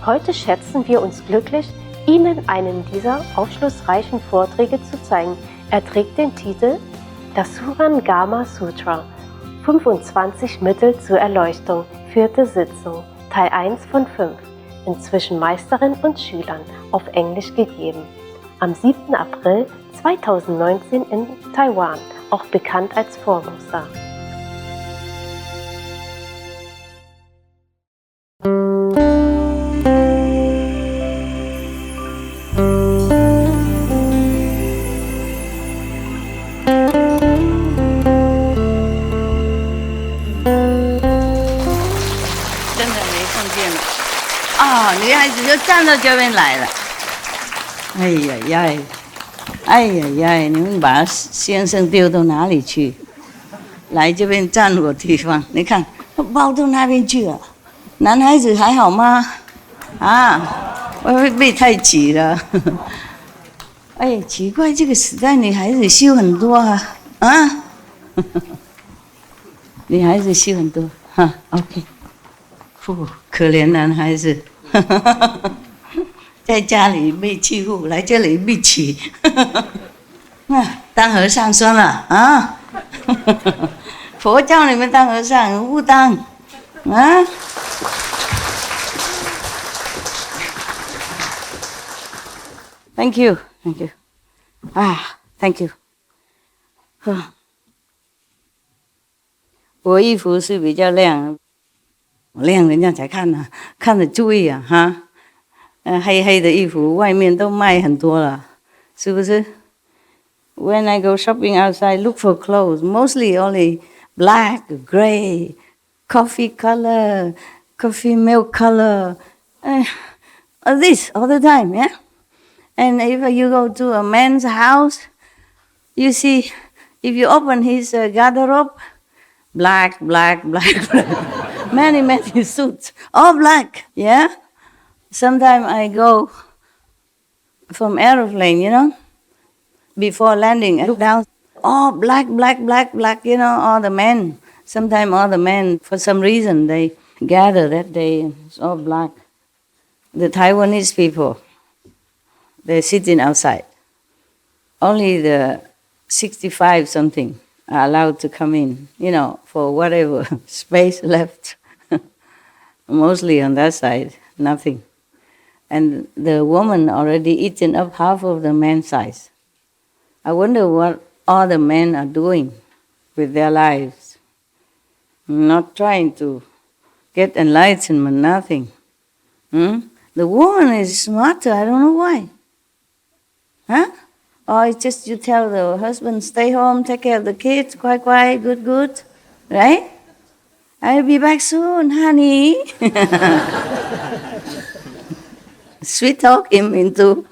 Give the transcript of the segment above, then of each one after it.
Heute schätzen wir uns glücklich, Ihnen einen dieser aufschlussreichen Vorträge zu zeigen. Er trägt den Titel Das Surangama Sutra, 25 Mittel zur Erleuchtung, 4. Sitzung, Teil 1 von 5, inzwischen Meisterin und Schülern, auf Englisch gegeben. Am 7. April 2019 in Taiwan, auch bekannt als Formosa.哦，女孩子就站到这边来了。哎呀呀，哎呀呀，你们把先生丢到哪里去？来这边占我地方，你看包到那边去了。男孩子还好吗？啊，会不会被太挤了？哎，奇怪，这个时代女孩子修很多啊，啊，女孩子修很多哈 ，OK。可怜男孩子，在家里被欺负，来这里被欺。当和尚算了啊！佛教你们当和尚，不当啊！Thank you, thank you. 啊 ，Thank you. 我衣服是比较亮。亮人家才看呢、看着注意啊哈，黑黑的衣服外面都卖很多了，是不是 ？When I go shopping outside, look for clothes, mostly only black, gray, coffee color, coffee milk color, this all the time, yeah. And if you go to a man's house, you see, if you open his garderobe, black, black, black, black. Many suits, all black, yeah? Sometimes I go from aeroplane, you know, before landing, I look down, all black, black, black, black, you know, all the men. Sometimes all the men, for some reason, they gather that day, it's all black. The Taiwanese people, they're sitting outside. Only the 65 something are allowed to come in, you know, for whatever space left. Mostly on that side, nothing. And the woman already eaten up half of the man's size. I wonder what all the men are doing with their lives. Not trying to get enlightenment, nothing. The woman is smarter, I don't know why. Huh? Or it's just you tell the husband, stay home, take care of the kids, quiet, quiet, good, good, right? I'll be back soon, honey. Sweet talk him into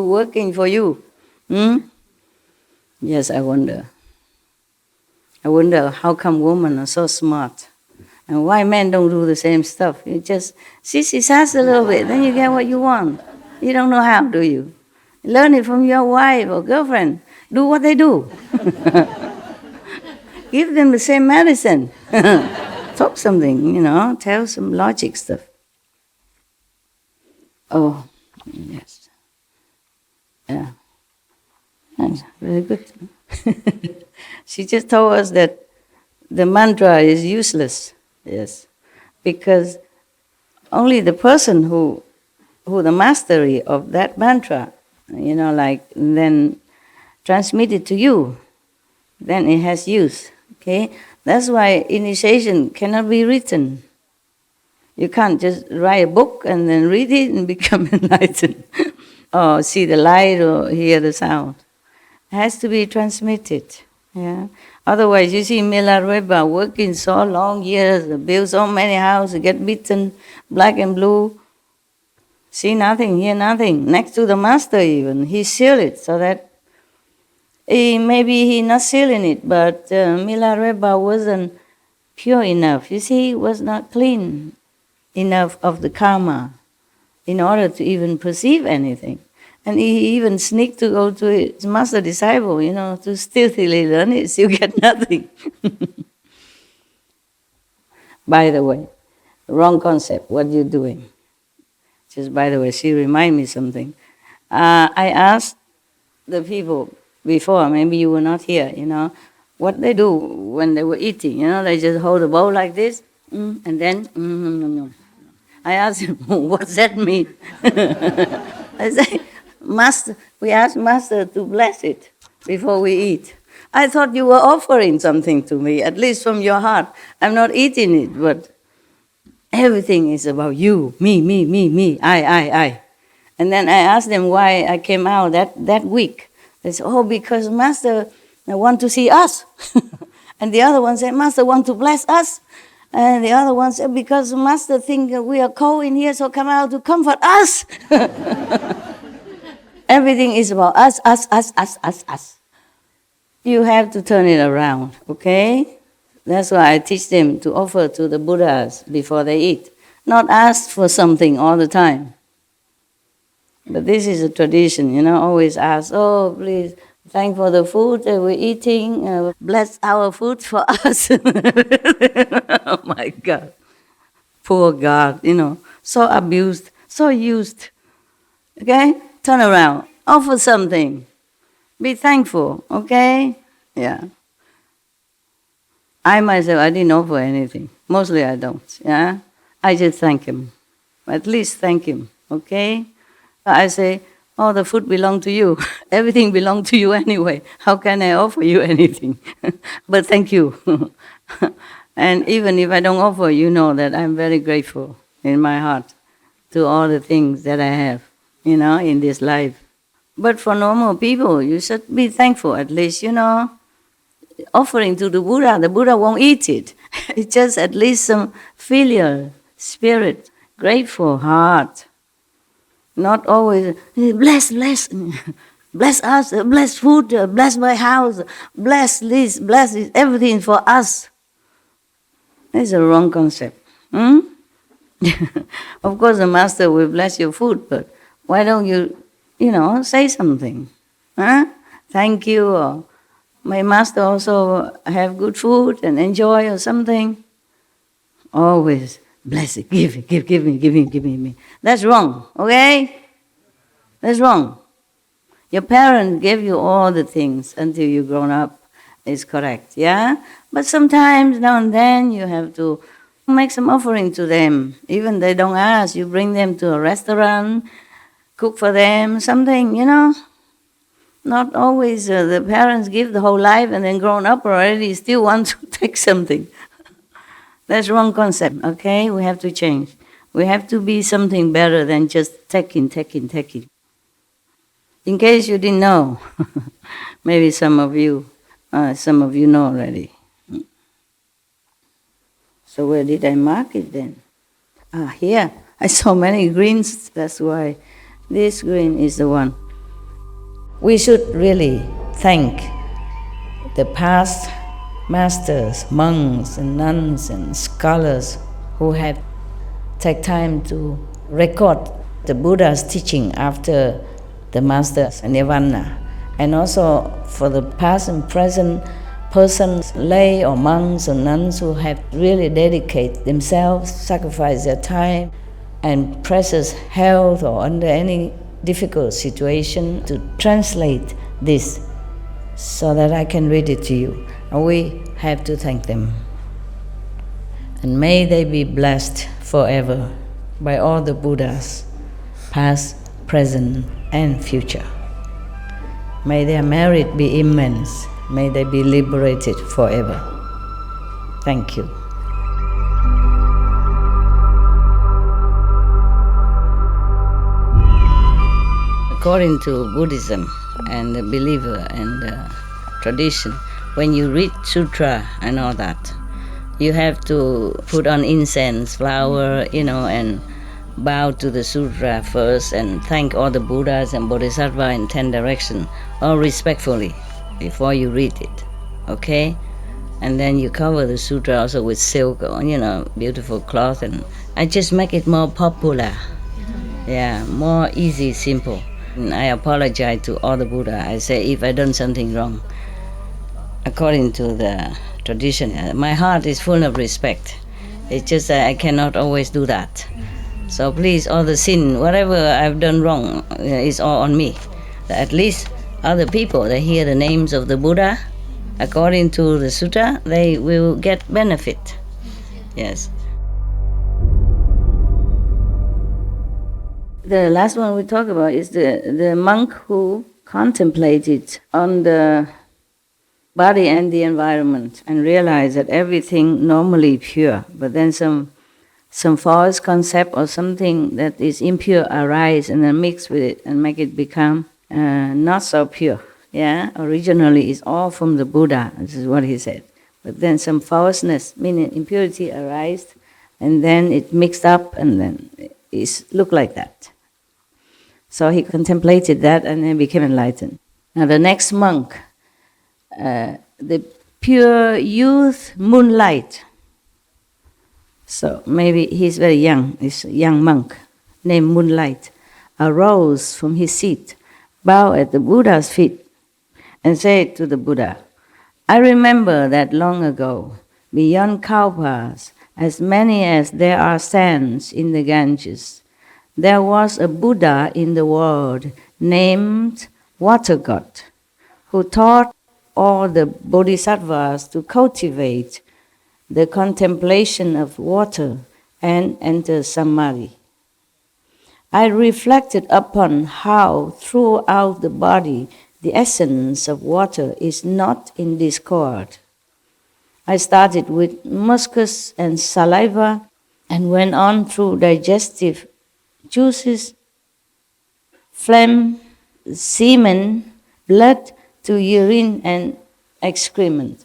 working for you. Yes, I wonder. I wonder how come women are so smart. And why men don't do the same stuff? You just sissy sass a little bit, then you get what you want. You don't know how, do you? Learn it from your wife or girlfriend. Do what they do. Give them the same medicine. Talk something, you know, tell some logic stuff. Oh, yes. Yeah. That's very good. She just told us that the mantra is useless. Yes, because only the person who the mastery of that mantra, you know, like then transmit it to you, then it has use. Okay, that's why initiation cannot be written. You can't just write a book and then read it and become enlightened, or see the light or hear the sound. It has to be transmitted. Yeah. Otherwise, you see Milarepa working so long years, build so many houses, get beaten, black and blue, see nothing, hear nothing. Next to the master even, he sealed it so that maybe he not sealing it, but Milarepa wasn't pure enough. You see, he was not clean enough of the karma in order to even perceive anything. And he even sneaked to go to his master disciple, you know, to stealthily learn it, so you get nothing. By the way, wrong concept. What you doing? Just by the way, she remind me something. I asked the people before, maybe you were not here, what they do when they were eating. They just hold the bowl like this, and then, no. I asked him, what's that mean? I say, Master, we asked Master to bless it before we eat. I thought you were offering something to me, at least from your heart. I'm not eating it, but everything is about you, me, I. And then I asked them why I came out that week. They said, because Master want to see us. And the other one said, Master want to bless us. And the other one said, because Master think we are cold in here, so come out to comfort us. Everything is about us. You have to turn it around, okay? That's why I teach them to offer to the Buddhas before they eat. Not ask for something all the time. But this is a tradition, always ask, please, thank for the food that we're eating, bless our food for us. Oh my God. Poor God, so abused, so used. Okay? Turn around, offer something. Be thankful, okay? Yeah. I myself, I didn't offer anything. Mostly I don't, yeah? I just thank him. At least thank him, okay? I say, the food belongs to you. Everything belongs to you anyway. How can I offer you anything? But thank you. And even if I don't offer, you know that I'm very grateful in my heart to all the things that I have, in this life. But for normal people, you should be thankful at least, offering to the Buddha won't eat it. It's just at least some filial spirit, grateful heart. Not always, bless, bless us, bless food, bless my house, bless this, everything for us. That's a wrong concept. Of course, the Master will bless your food, but why don't you, say something? Thank you, or my Master also have good food and enjoy or something. Always. Bless it, give me. That's wrong, okay? That's wrong. Your parents gave you all the things until you grown up. Is correct, yeah? But sometimes, now and then, you have to make some offering to them. Even they don't ask, you bring them to a restaurant, cook for them, something, Not always the parents give the whole life and then grown up already still want to take something. That's wrong concept, okay? We have to change. We have to be something better than just taking. In case you didn't know, maybe some of you know already. So where did I mark it then? Here. I saw many greens, that's why this green is the one. We should really thank the past masters, monks and nuns and scholars who have taken time to record the Buddha's teaching after the master's nirvana, and also for the past and present persons, lay or monks or nuns who have really dedicated themselves, sacrificed their time and precious health or under any difficult situation to translate this so that I can read it to you. And we have to thank them. And may they be blessed forever by all the Buddhas, past, present, and future. May their merit be immense. May they be liberated forever. Thank you. According to Buddhism and the believer and the tradition, when you read sutra and all that, you have to put on incense, flower, and bow to the sutra first and thank all the Buddhas and Bodhisattvas in 10 directions, all respectfully, before you read it, okay? And then you cover the sutra also with silk or, beautiful cloth, and I just make it more popular. Yeah, more easy, simple. And I apologize to all the Buddha. I say if I done something wrong, according to the tradition, my heart is full of respect. It's just that I cannot always do that. So please, all the sin, whatever I've done wrong, is all on me. At least other people that hear the names of the Buddha, according to the sutta, they will get benefit. Yes. The last one we talk about is the monk who contemplated on the body and the environment and realized that everything normally pure, but then some false concept or something that is impure arise and then mix with it and make it become not so pure. Yeah, originally it's all from the Buddha. This is what he said. But then some falseness, meaning impurity, arise, and then it mixed up, and then it looked like that. So he contemplated that and then became enlightened. Now the next monk, the pure youth moonlight. So maybe he's very young, he's a young monk named Moonlight, arose from his seat, bowed at the Buddha's feet, and said to the Buddha, I remember that long ago, beyond Kalpas, as many as there are sands in the Ganges, there was a Buddha in the world named Water God, who taught all the bodhisattvas to cultivate the contemplation of water and enter samadhi. I reflected upon how throughout the body the essence of water is not in discord. I started with mucus and saliva and went on through digestive juices, phlegm, semen, blood to urine and excrement.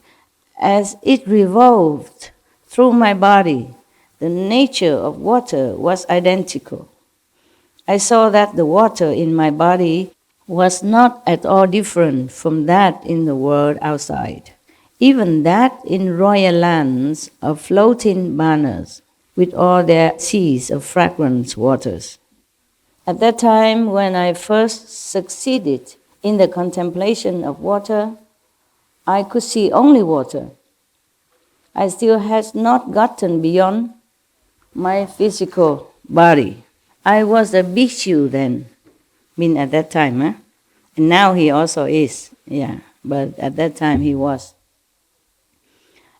As it revolved through my body, the nature of water was identical. I saw that the water in my body was not at all different from that in the world outside, even that in royal lands of floating banners, with all their seas of fragrant waters. At that time, when I first succeeded in the contemplation of water, I could see only water. I still had not gotten beyond my physical body. I was a bhikshu then, at that time, and now he also is, but at that time he was.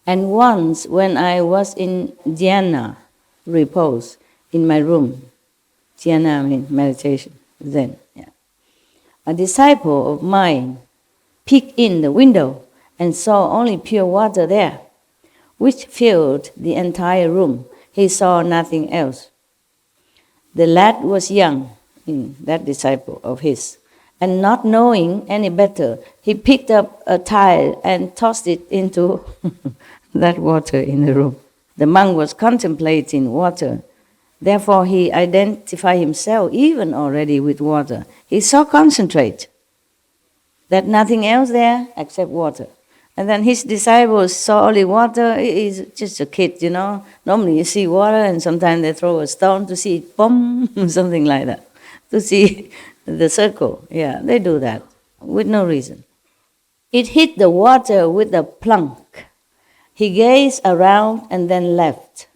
And once when I was in dhyana, repose, in my room, dhyana means meditation, Zen, a disciple of mine peeked in the window and saw only pure water there, which filled the entire room. He saw nothing else. The lad was young, that disciple of his, and not knowing any better, he picked up a tile and tossed it into that water in the room. The monk was contemplating water. Therefore, he identified himself even already with water. He so concentrated that nothing else there except water. And then his disciples saw only water. He's just a kid, Normally you see water and sometimes they throw a stone to see it, boom, something like that. To see the circle. Yeah, they do that with no reason. It hit the water with a plunk. He gazed around and then left.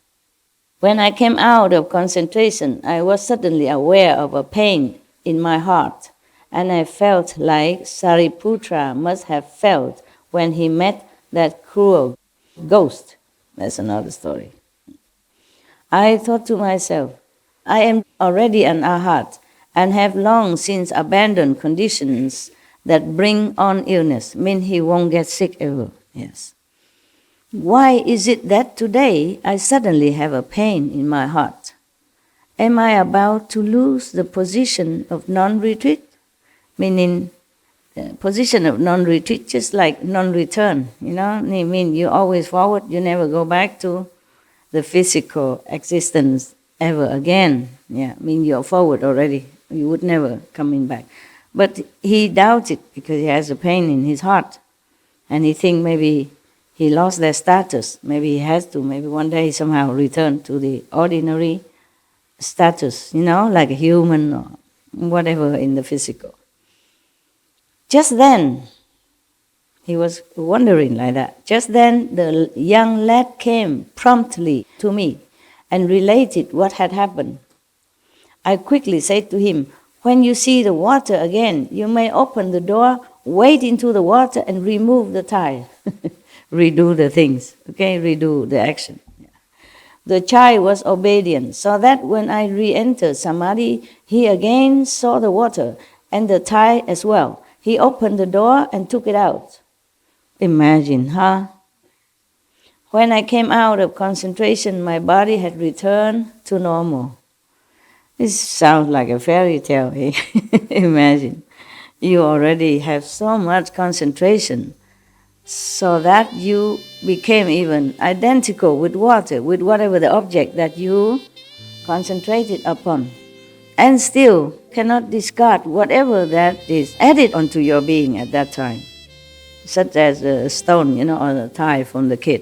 When I came out of concentration, I was suddenly aware of a pain in my heart, and I felt like Sariputra must have felt when he met that cruel ghost. That's another story. I thought to myself, I am already an arhat and have long since abandoned conditions that bring on illness, mean he won't get sick ever. Yes. Why is it that today I suddenly have a pain in my heart? Am I about to lose the position of non-retreat? Meaning, position of non-retreat, just like non-return, I mean, you always forward, you never go back to the physical existence ever again. You're forward already. You would never coming back. But he doubted because he has a pain in his heart. And he think maybe he lost their status. Maybe he has to. Maybe one day he somehow return to the ordinary status, like a human or whatever in the physical. Just then, He was wondering like that. Just then the young lad came promptly to me and related what had happened. I quickly said to him, "When you see the water again, you may open the door, wade into the water and remove the tile." Redo the things, okay? Redo the action. The child was obedient, so that when I re-entered Samadhi, he again saw the water and the tile as well. He opened the door and took it out. Imagine, huh? When I came out of concentration, my body had returned to normal. This sounds like a fairy tale, eh? Imagine. You already have so much concentration so that you became even identical with water, with whatever the object that you concentrated upon, and still cannot discard whatever that is added onto your being at that time, such as a stone, or a tile from the kid.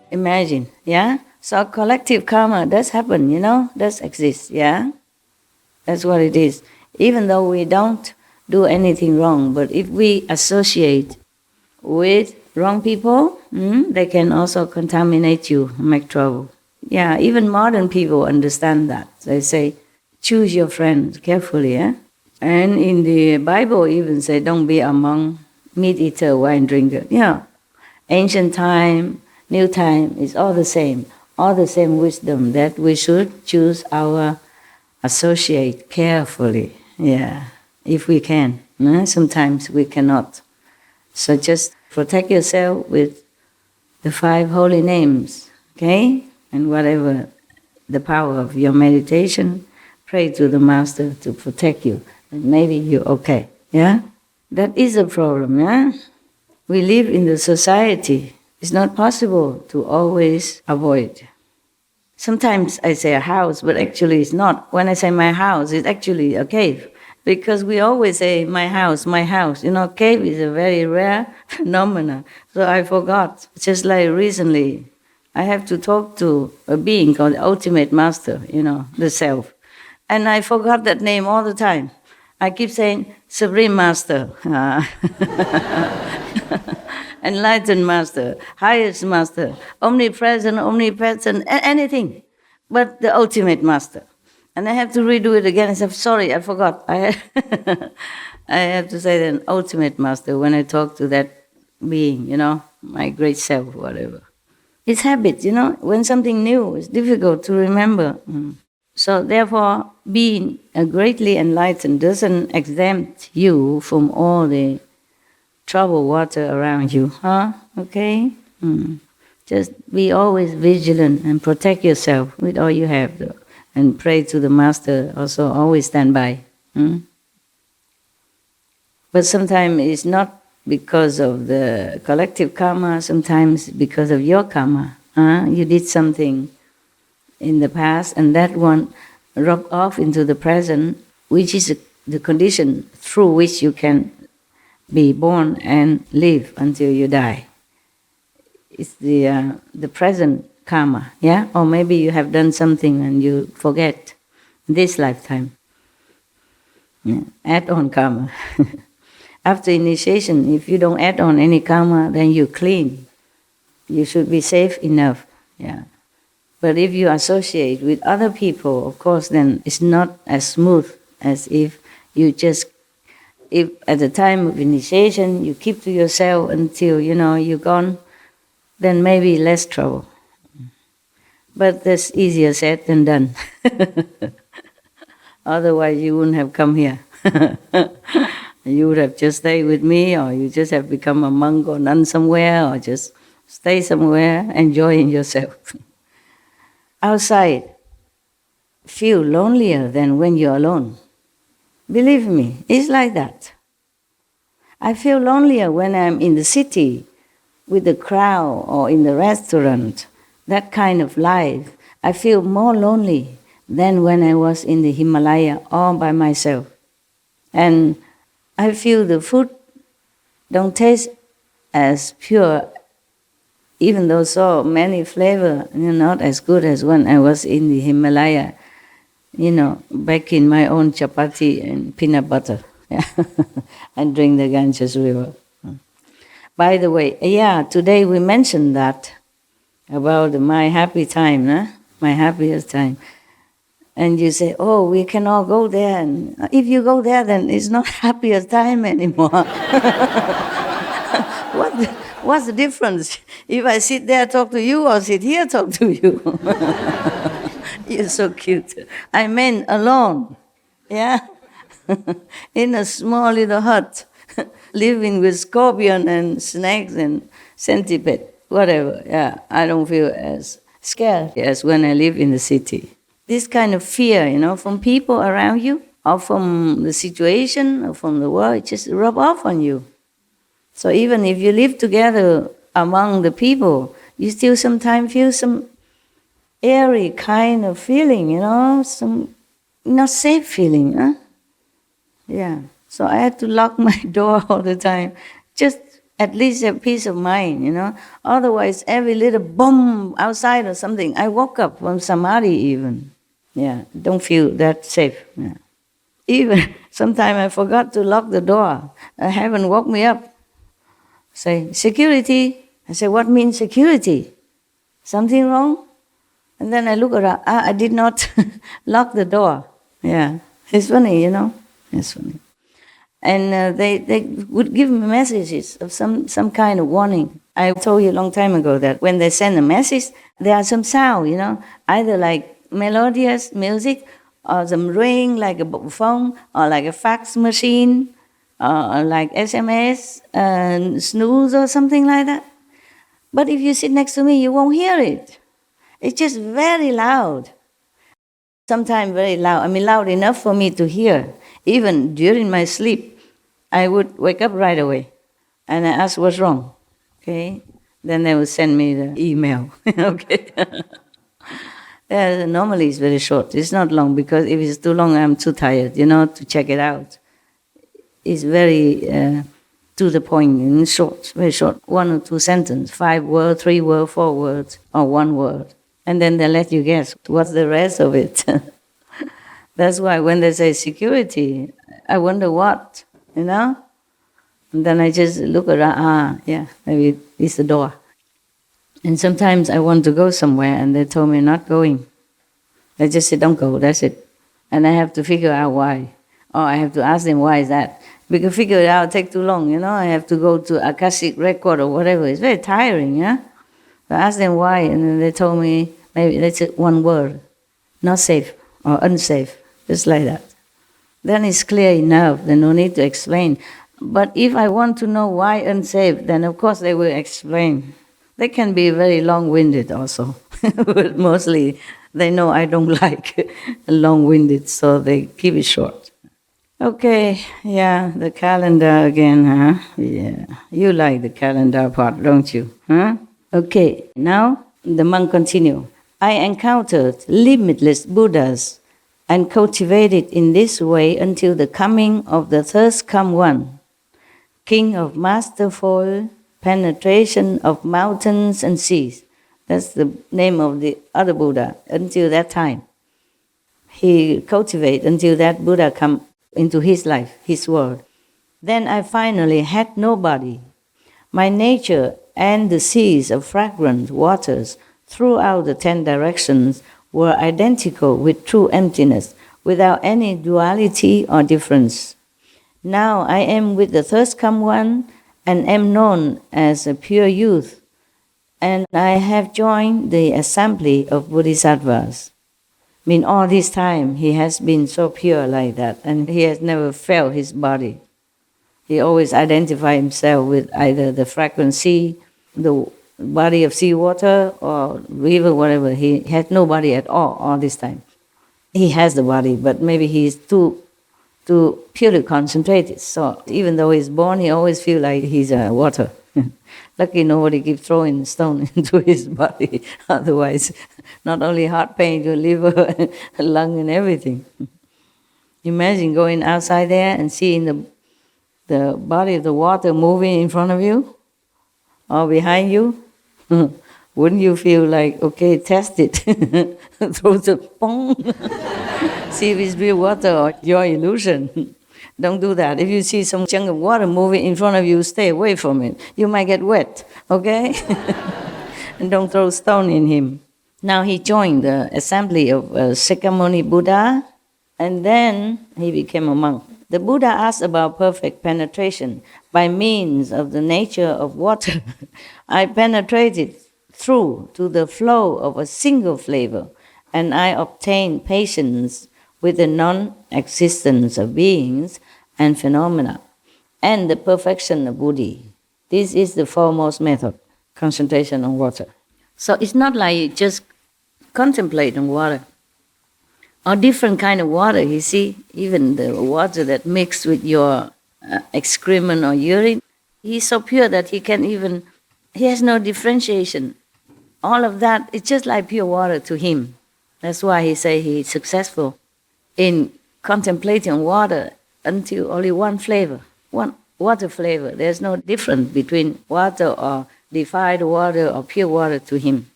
Imagine, yeah? So collective karma does happen, does exist, yeah? That's what it is. Even though we don't do anything wrong, but if we associate with wrong people, they can also contaminate you, make trouble. Yeah, even modern people understand that. They say, choose your friends carefully, yeah? And in the Bible even say, don't be among meat eater, wine drinker. Yeah, ancient time, new time, is all the same wisdom that we should choose our associate carefully, yeah, if we can. Sometimes we cannot. So just protect yourself with the 5 holy names, okay? And whatever the power of your meditation, pray to the Master to protect you. And maybe you're okay, yeah? That is a problem, yeah? We live in the society. It's not possible to always avoid. Sometimes I say a house, but actually it's not. When I say my house, it's actually a cave. Because we always say, my house, my house. Cave is a very rare phenomenon. So I forgot. Just like recently, I have to talk to a being called the Ultimate Master, the Self. And I forgot that name all the time. I keep saying, Supreme Master, Enlightened Master, Highest Master, Omnipresent, anything but the Ultimate Master. And I have to redo it again. I said, sorry, I forgot. I have to say the Ultimate Master when I talk to that being, my great self, whatever. It's habit, when something new is difficult to remember. So therefore, being greatly enlightened doesn't exempt you from all the troubled water around you, huh? Okay? Just be always vigilant and protect yourself with all you have, though. And pray to the Master, also always stand by. But sometimes it's not because of the collective karma, sometimes because of your karma. You did something in the past, and that one rubbed off into the present, which is the condition through which you can be born and live until you die. It's the present karma, yeah? Or maybe you have done something and you forget this lifetime. Yeah. Add on karma. After initiation, if you don't add on any karma, then you're clean. You should be safe enough, yeah. But if you associate with other people, of course, then it's not as smooth as if you if at the time of initiation you keep to yourself until, you're gone, then maybe less trouble. But that's easier said than done. Otherwise you wouldn't have come here. You would have just stayed with me, or you just have become a monk or nun somewhere, or just stay somewhere enjoying yourself. Outside, feel lonelier than when you're alone. Believe me, it's like that. I feel lonelier when I'm in the city with the crowd or in the restaurant, that kind of life. I feel more lonely than when I was in the Himalaya all by myself. And I feel the food don't taste as pure, even though so many flavor, not as good as when I was in the Himalaya, back in my own chapati and peanut butter, and drink the Ganges River. By the way, yeah, today we mentioned that about my happy time, huh? My happiest time. And you say, oh, we cannot go there. And if you go there, then it's not happiest time anymore. What's the difference if I sit there talk to you or sit here talk to you? You're so cute. I meant alone, yeah, in a small little hut, living with scorpion and snakes and centipede, whatever. Yeah, I don't feel as scared as when I live in the city. This kind of fear, from people around you, or from the situation, or from the world, it just rub off on you. So even if you live together among the people, you still sometimes feel some airy kind of feeling, some not safe feeling, huh? Yeah. So I had to lock my door all the time, just at least a peace of mind, Otherwise, every little bomb outside or something, I woke up from samadhi even. Yeah, don't feel that safe. Yeah. Even sometimes I forgot to lock the door. Heaven woke me up. Say, security. I say, what means security? Something wrong? And then I look around. I did not lock the door. Yeah, it's funny, It's funny. And they would give me messages of some kind of warning. I told you a long time ago that when they send a message, there are some sound, either like melodious music or some ring like a phone or like a fax machine or like SMS, snooze or something like that. But if you sit next to me, you won't hear it. It's just very loud. Sometimes very loud. I mean, loud enough for me to hear. Even during my sleep, I would wake up right away and I ask what's wrong. Okay? Then they would send me the email. Okay? Normally it's very short. It's not long because if it's too long, I'm too tired, to check it out. It's very to the point, in short, very short. 1 or 2 sentences, 5 words, 3 words, 4 words, or 1 word. And then they let you guess what's the rest of it. That's why when they say security, I wonder what, And then I just look around, maybe it's the door. And sometimes I want to go somewhere and they told me not going. They just say, don't go, that's it. And I have to figure out why. Or I have to ask them, why is that? Because figure it out take too long, I have to go to Akashic record or whatever. It's very tiring, So I asked them why, and then they told me, maybe that's one word, not safe or unsafe, just like that. Then it's clear enough, then no need to explain. But if I want to know why unsafe, then of course they will explain. They can be very long-winded also, but mostly they know I don't like long-winded, so they keep it short. Okay, the calendar again, huh? Yeah, you like the calendar part, don't you? Huh? Okay, now the monk continue. I encountered limitless Buddhas and cultivated in this way until the coming of the thirst come one, king of masterful penetration of mountains and seas. That's the name of the other Buddha. Until that time, he cultivated until that Buddha come into his life, his world. Then I finally had nobody. My nature and the seas of fragrant waters throughout the 10 directions were identical with true emptiness, without any duality or difference. Now I am with the thirst come one and am known as a pure youth, and I have joined the assembly of bodhisattvas. I mean, all this time he has been so pure like that, and he has never felt his body. He always identified himself with either the fragrant sea, the body of seawater, or river, whatever. He had no body at all this time. He has the body, but maybe he's too purely concentrated. So even though he's born, he always feels like he's water. Lucky nobody keeps throwing stone into his body. Otherwise, not only heart pain, your liver, lung, and everything. Imagine going outside there and seeing the body of the water moving in front of you or behind you. Wouldn't you feel like, okay, test it. Throw the pong. See if it's real water or your illusion. Don't do that. If you see some chunk of water moving in front of you, stay away from it. You might get wet, okay? And don't throw stone in him. Now he joined the assembly of Shakyamuni Buddha, and then he became a monk. The Buddha asked about perfect penetration. By means of the nature of water, I penetrated through to the flow of a single flavor, and I obtained patience with the non-existence of beings and phenomena, and the perfection of Buddhi. This is the foremost method, concentration on water. So it's not like you just contemplate on water. Or different kind of water, you see, even the water that mixed with your excrement or urine, he's so pure that he has no differentiation. All of that, it's just like pure water to him. That's why he say he's successful in contemplating water until only one flavor, one water flavor. There's no difference between water or defiled water or pure water to him.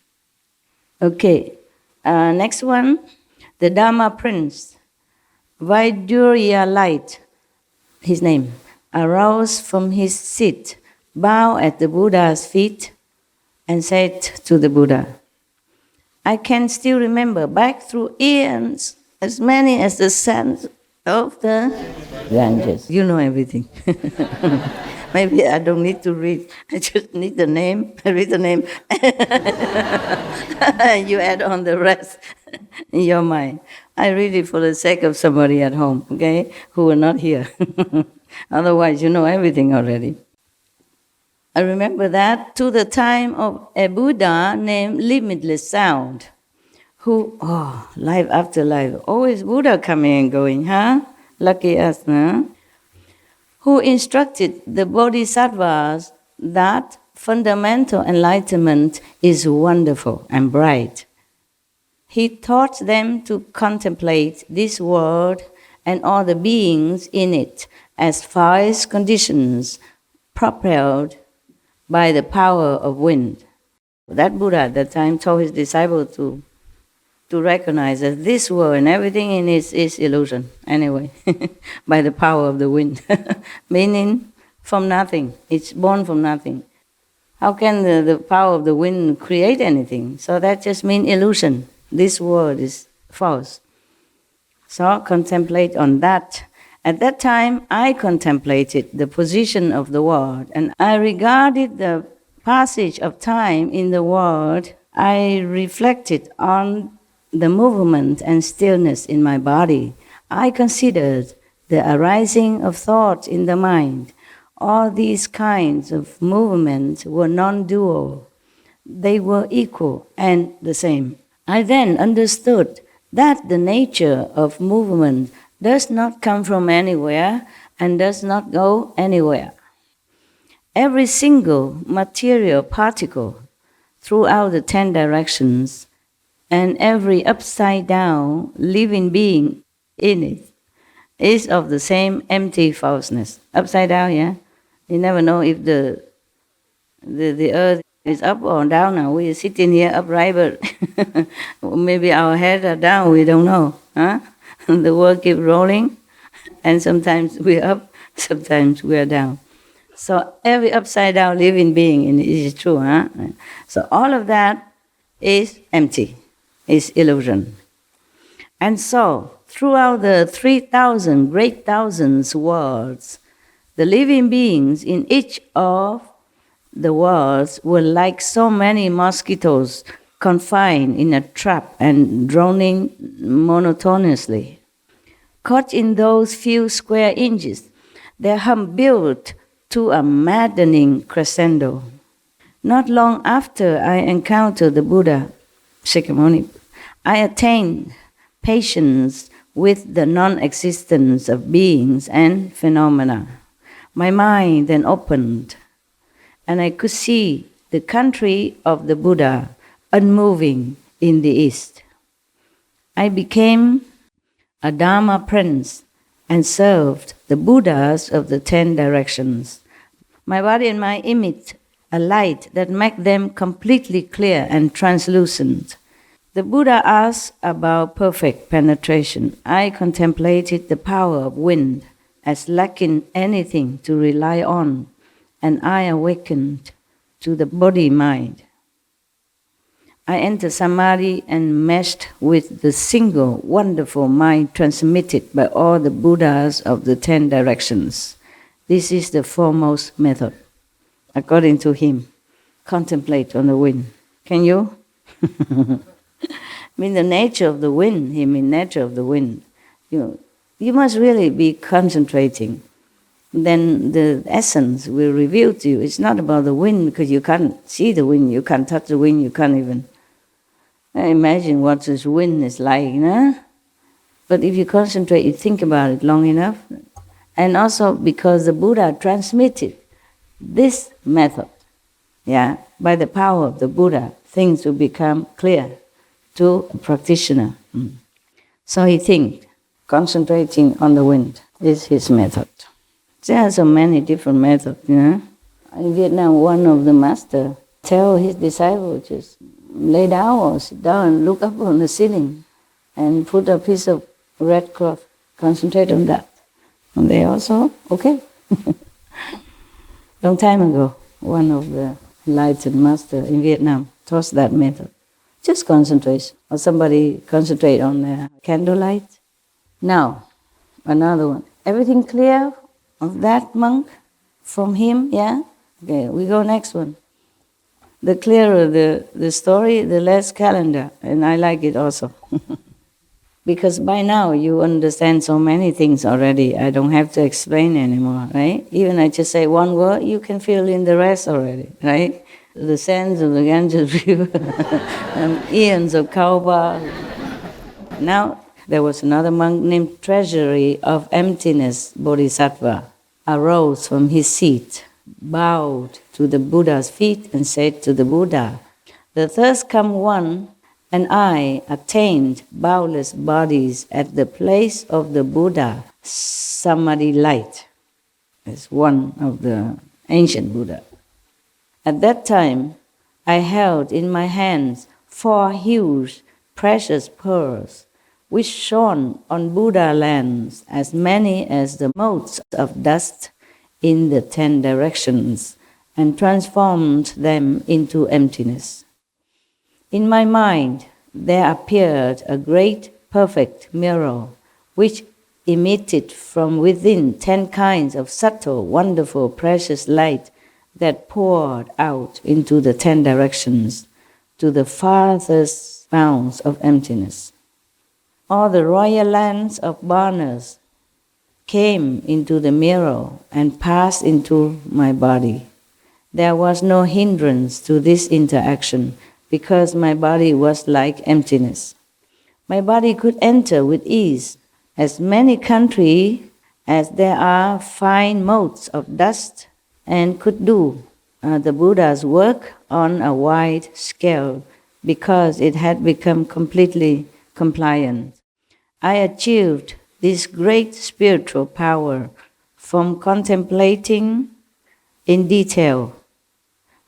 Okay, next one. The Dharma Prince, Vaidurya Light, his name, arose from his seat, bowed at the Buddha's feet, and said to the Buddha, I can still remember back through eons, as many as the sands of the Ganges. You know everything. Maybe I don't need to read. I just need the name. I read the name. You add on the rest in your mind. I read it for the sake of somebody at home, okay, who are not here. Otherwise, you know everything already. I remember that to the time of a Buddha named Limitless Sound, who, life after life, always Buddha coming and going, huh? Lucky us, huh? Who instructed the bodhisattvas that fundamental enlightenment is wonderful and bright. He taught them to contemplate this world and all the beings in it as false conditions propelled by the power of wind. That Buddha at that time told his disciples to recognize that this world and everything in it is illusion, anyway, by the power of the wind. Meaning from nothing. It's born from nothing. How can the power of the wind create anything? So that just means illusion. This world is false. So contemplate on that. At that time, I contemplated the position of the world, and I regarded the passage of time in the world. I reflected on the movement and stillness in my body. I considered the arising of thought in the mind. All these kinds of movements were non-dual. They were equal and the same. I then understood that the nature of movement does not come from anywhere and does not go anywhere. Every single material particle throughout the 10 directions and every upside-down living being in it is of the same empty falseness. Upside down, yeah? You never know if the earth is up or down now. We are sitting here upright, but maybe our heads are down, we don't know. Huh? The world keeps rolling, and sometimes we're up, sometimes we're down. So every upside-down living being in it is true. Huh? So all of that is empty. Is illusion. And so, throughout the 3,000 great thousands worlds, the living beings in each of the worlds were like so many mosquitoes confined in a trap and droning monotonously. Caught in those few square inches, their hum built to a maddening crescendo. Not long after I encountered the Buddha, Shakyamuni, I attained patience with the non-existence of beings and phenomena. My mind then opened, and I could see the country of the Buddha unmoving in the east. I became a Dharma prince and served the Buddhas of the 10 directions. My body and mind emit a light that makes them completely clear and translucent. The Buddha asked about perfect penetration. I contemplated the power of wind, as lacking anything to rely on, and I awakened to the body-mind. I entered Samadhi and meshed with the single wonderful mind transmitted by all the Buddhas of the 10 directions. This is the foremost method. According to him, contemplate on the wind. Can you? I mean the nature of the wind, he means nature of the wind. You must really be concentrating. Then the essence will reveal to you. It's not about the wind because you can't see the wind, you can't touch the wind, you can't even imagine what this wind is like. No? But if you concentrate, you think about it long enough, and also because the Buddha transmitted this method, by the power of the Buddha, things will become clear to a practitioner. So he thinks, concentrating on the wind is his method. There are so many different methods, In Vietnam, one of the masters tell his disciples just lay down or sit down and look up on the ceiling and put a piece of red cloth, concentrate on that. And they also, okay. Long time ago, one of the enlightened masters in Vietnam taught that method. Just concentration. Or somebody concentrate on the candlelight. Now, another one. Everything clear of that monk from him, yeah? Okay, we go next one. The clearer the story, the less calendar. And I like it also. Because by now you understand so many things already. I don't have to explain anymore, right? Even I just say one word, you can fill in the rest already, right? The sands of the Ganges River, eons of Kaaba. Now, there was another monk named Treasury of Emptiness Bodhisattva, arose from his seat, bowed to the Buddha's feet and said to the Buddha, "The thirst come one, and I attained boundless bodies at the place of the Buddha, Samadhi light." It's one of the ancient Buddha. At that time, I held in my hands 4 huge precious pearls, which shone on Buddha lands as many as the motes of dust in the 10 directions, and transformed them into emptiness. In my mind, there appeared a great perfect mirror, which emitted from within 10 kinds of subtle, wonderful, precious light that poured out into the 10 directions to the farthest bounds of emptiness. All the royal lands of Barnas came into the mirror and passed into my body. There was no hindrance to this interaction because my body was like emptiness. My body could enter with ease as many countries as there are fine motes of dust, and could do the Buddha's work on a wide scale because it had become completely compliant. I achieved this great spiritual power from contemplating in detail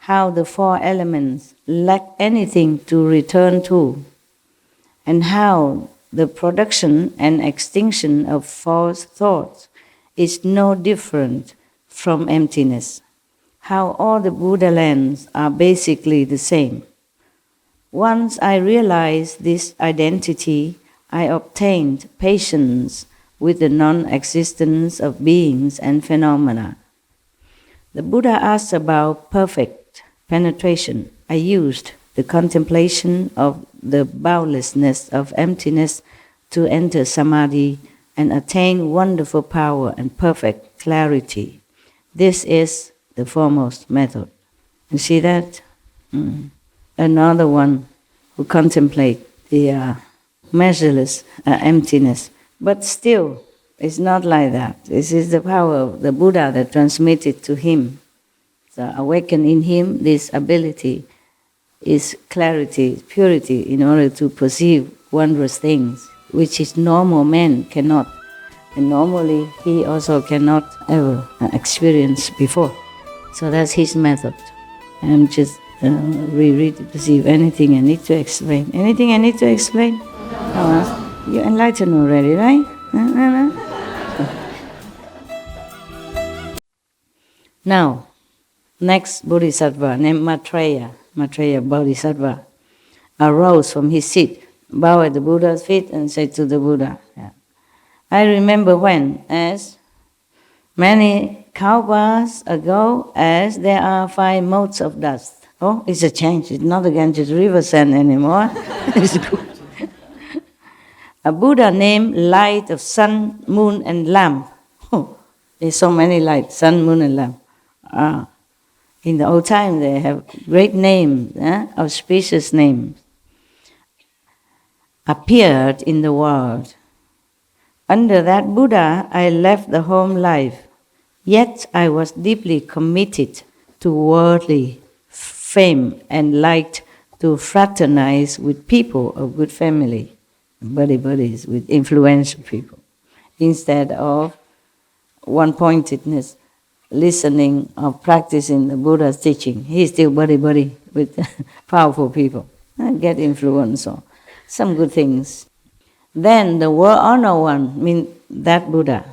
how the 4 elements lack anything to return to, and how the production and extinction of false thoughts is no different from emptiness, how all the Buddha lands are basically the same. Once I realized this identity, I obtained patience with the non-existence of beings and phenomena. The Buddha asked about perfect penetration. I used the contemplation of the boundlessness of emptiness to enter Samadhi and attain wonderful power and perfect clarity. This is the foremost method. You see that? Another one who contemplate the measureless emptiness. But still, it's not like that. This is the power of the Buddha that transmitted to him. So awaken in him this ability, is clarity, purity, in order to perceive wondrous things, which is normal man cannot. And normally he also cannot ever experience before. So that's his method. I'm just reread to see if anything I need to explain. Anything I need to explain? You're enlightened already, right? Now, next Bodhisattva named Maitreya Bodhisattva, arose from his seat, bowed at the Buddha's feet and said to the Buddha, I remember when, as many kalpas ago, as there are 5 motes of dust. Oh, it's a change. It's not again just river sand anymore. It's good. A Buddha named Light of Sun, Moon and Lamp. Oh, there's so many lights, sun, moon and lamp. In the old time they have great names, auspicious names. Appeared in the world. Under that Buddha I left the home life, yet I was deeply committed to worldly fame and liked to fraternize with people of good family, buddies, with influential people, instead of one-pointedness, listening or practicing the Buddha's teaching. He's still buddy with powerful people, get influence or some good things. Then the world honor one, means that Buddha.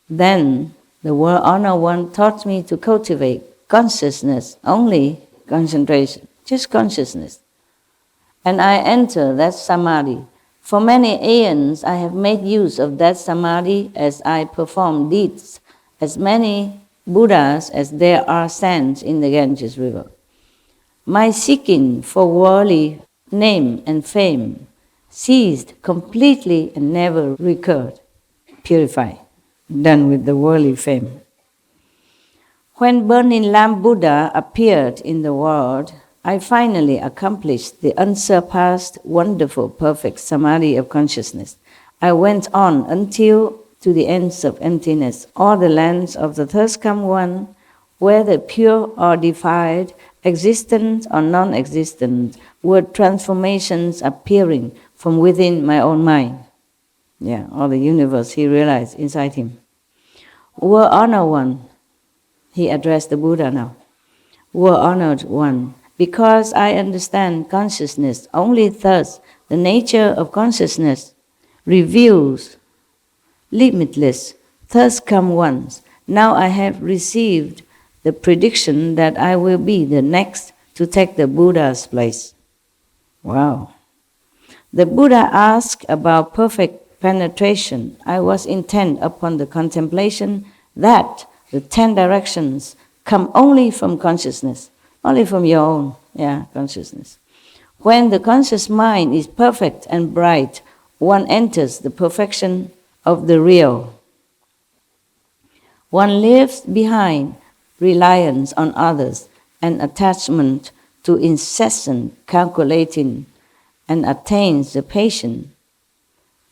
Then the world honor one taught me to cultivate consciousness, only concentration, just consciousness. And I enter that samadhi. For many aeons I have made use of that samadhi as I perform deeds, as many Buddhas as there are sands in the Ganges river. My seeking for worldly name and fame ceased completely and never recurred. Purified, done with the worldly fame. When Burning Lamp Buddha appeared in the world, I finally accomplished the unsurpassed, wonderful, perfect samadhi of consciousness. I went on until to the ends of emptiness, all the lands of the thirst-come one, where the pure or defiled, existent or non-existent, were transformations appearing from within my own mind. All the universe he realized inside him. Were honored one, he addressed the Buddha now. Were honored one, because I understand consciousness, only thus the nature of consciousness reveals limitless, thus come ones. Now I have received the prediction that I will be the next to take the Buddha's place. Wow. The Buddha asked about perfect penetration. I was intent upon the contemplation that the 10 directions come only from consciousness, only from your own consciousness. When the conscious mind is perfect and bright, one enters the perfection of the real. One leaves behind reliance on others and attachment to incessant calculating and attains the patience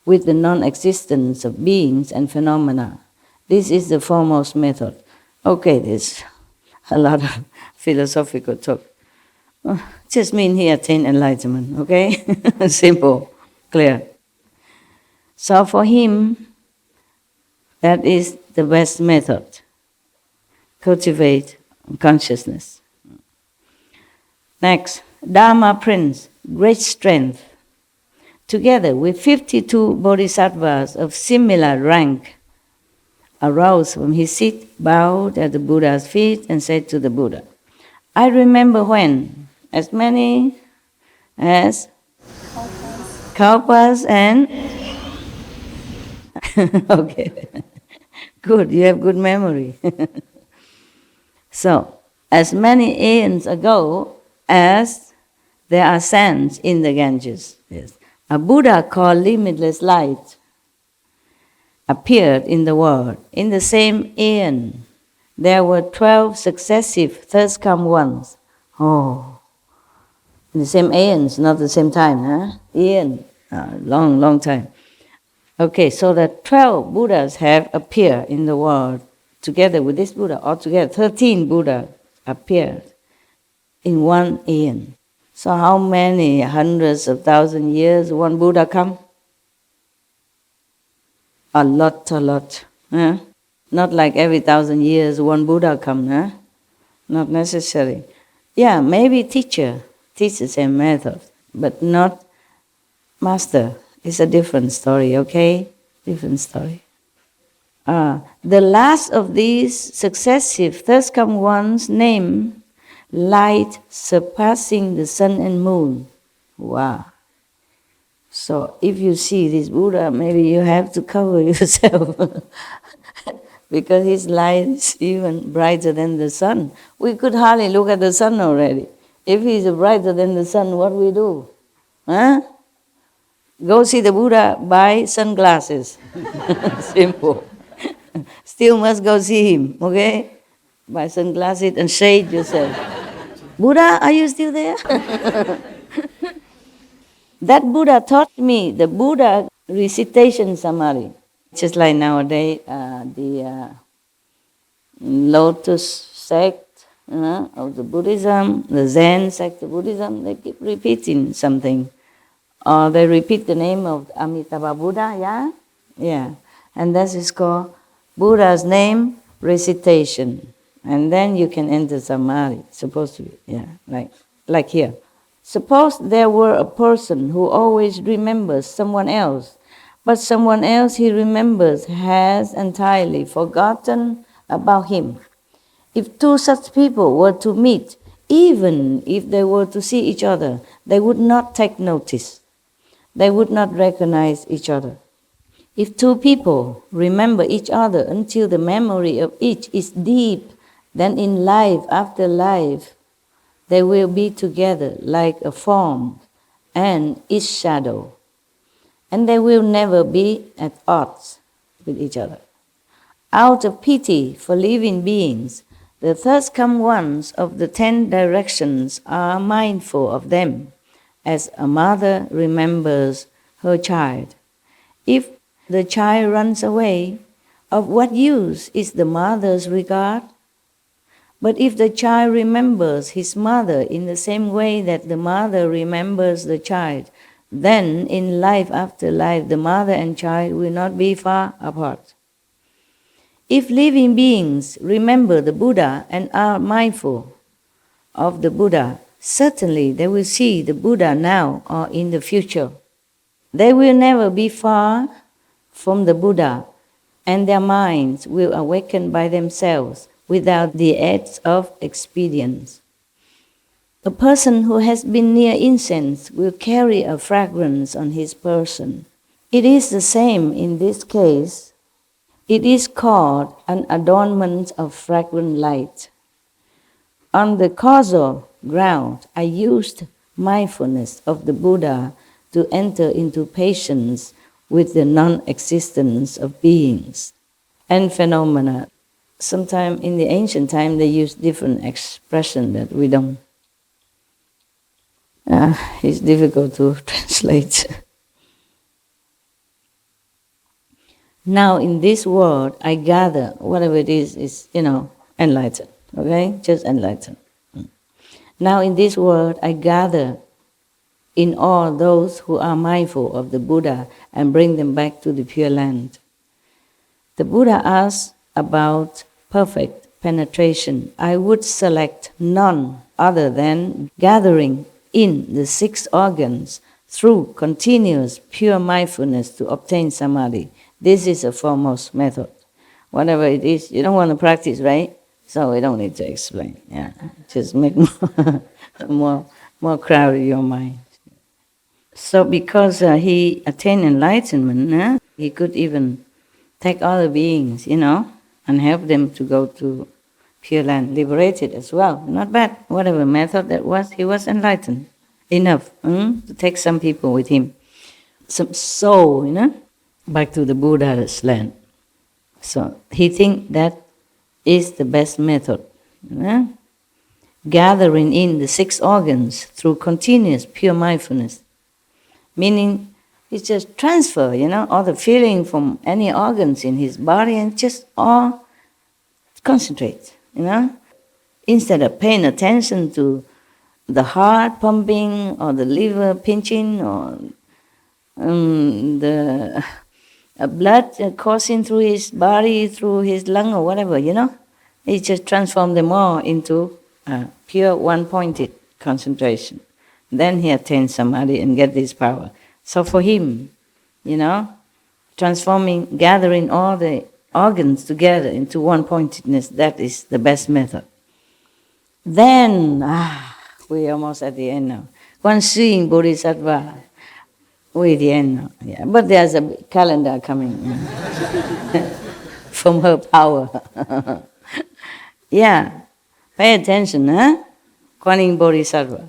with the non-existence of beings and phenomena. This is the foremost method. Okay, there's a lot of philosophical talk. Just mean he attained enlightenment, okay? Simple, clear. So for him, that is the best method. Cultivate consciousness. Next, Dharma Prince, great strength. Together with 52 bodhisattvas of similar rank, arose from his seat, bowed at the Buddha's feet, and said to the Buddha, I remember when, as many as kalpas and... Okay, good, you have good memory. So, as many aeons ago as there are sands in the Ganges, a Buddha called Limitless Light appeared in the world. In the same aeon, there were 12 successive thirst-come ones. Oh, in the same aeons, not the same time, huh? Aeon, long time. Okay, so the 12 Buddhas have appeared in the world together with this Buddha. Altogether, 13 Buddhas appeared in one aeon. So how many hundreds of thousand years one Buddha come? A lot. Huh? Not like every 1,000 years one Buddha come, huh? Not necessary. Yeah, maybe teacher teaches a method, but not master. It's a different story, okay? Different story. The last of these successive thus come ones name light surpassing the sun and moon. Wow. So if you see this Buddha, maybe you have to cover yourself because his light is even brighter than the sun. We could hardly look at the sun already. If he's brighter than the sun, what we do? Huh? Go see the Buddha, buy sunglasses. Simple. Still must go see him, okay? Buy sunglasses and shade yourself. Buddha, are you still there? That Buddha taught me the Buddha recitation samadhi. Just like nowadays, the Lotus sect of the Buddhism, the Zen sect of Buddhism, they keep repeating something. Or they repeat the name of Amitabha Buddha, yeah? Yeah. And that is called Buddha's name recitation. And then you can enter samadhi, supposed to be, yeah, like here. Suppose there were a person who always remembers someone else, but someone else he remembers has entirely forgotten about him. If two such people were to meet, even if they were to see each other, they would not take notice. They would not recognize each other. If two people remember each other until the memory of each is deep, then in life after life, they will be together like a form and its shadow, and they will never be at odds with each other. Out of pity for living beings, the thus come ones of the 10 directions are mindful of them, as a mother remembers her child. If the child runs away, of what use is the mother's regard? But if the child remembers his mother in the same way that the mother remembers the child, then in life after life the mother and child will not be far apart. If living beings remember the Buddha and are mindful of the Buddha, certainly they will see the Buddha now or in the future. They will never be far from the Buddha, and their minds will awaken by themselves without the aids of experience. A person who has been near incense will carry a fragrance on his person. It is the same in this case. It is called an adornment of fragrant light. On the causal ground, I used mindfulness of the Buddha to enter into patience with the non-existence of beings and phenomena. Sometimes in the ancient time they used different expression that we don't. It's difficult to translate. Now in this world I gather whatever it is enlightened. Okay? Just enlightened. Now in this world I gather in all those who are mindful of the Buddha and bring them back to the Pure Land. The Buddha asks about perfect penetration. I would select none other than gathering in the 6 organs through continuous pure mindfulness to obtain samadhi. This is a foremost method. Whatever it is, you don't want to practice, right? So we don't need to explain. Yeah, just make more crowded your mind. So because he attained enlightenment, he could even take other beings, and help them to go to Pure Land, liberated as well. Not bad. Whatever method that was, he was enlightened enough to take some people with him. Some soul, back to the Buddha's land. So he thinks that is the best method. Gathering in the 6 organs through continuous pure mindfulness. Meaning, it's just transfer, all the feeling from any organs in his body and just all concentrate, Instead of paying attention to the heart pumping or the liver pinching or the blood coursing through his body, through his lung or whatever, he just transformed them all into pure one-pointed concentration. Then he attains samadhi and get this power. So for him, gathering all the organs together into one pointedness. That is the best method. Then, we're almost at the end now. One seeing Bodhisattva, we're at the end now. Yeah. But there's a calendar coming from her power. Yeah, pay attention, huh? Guanyin Bodhisattva,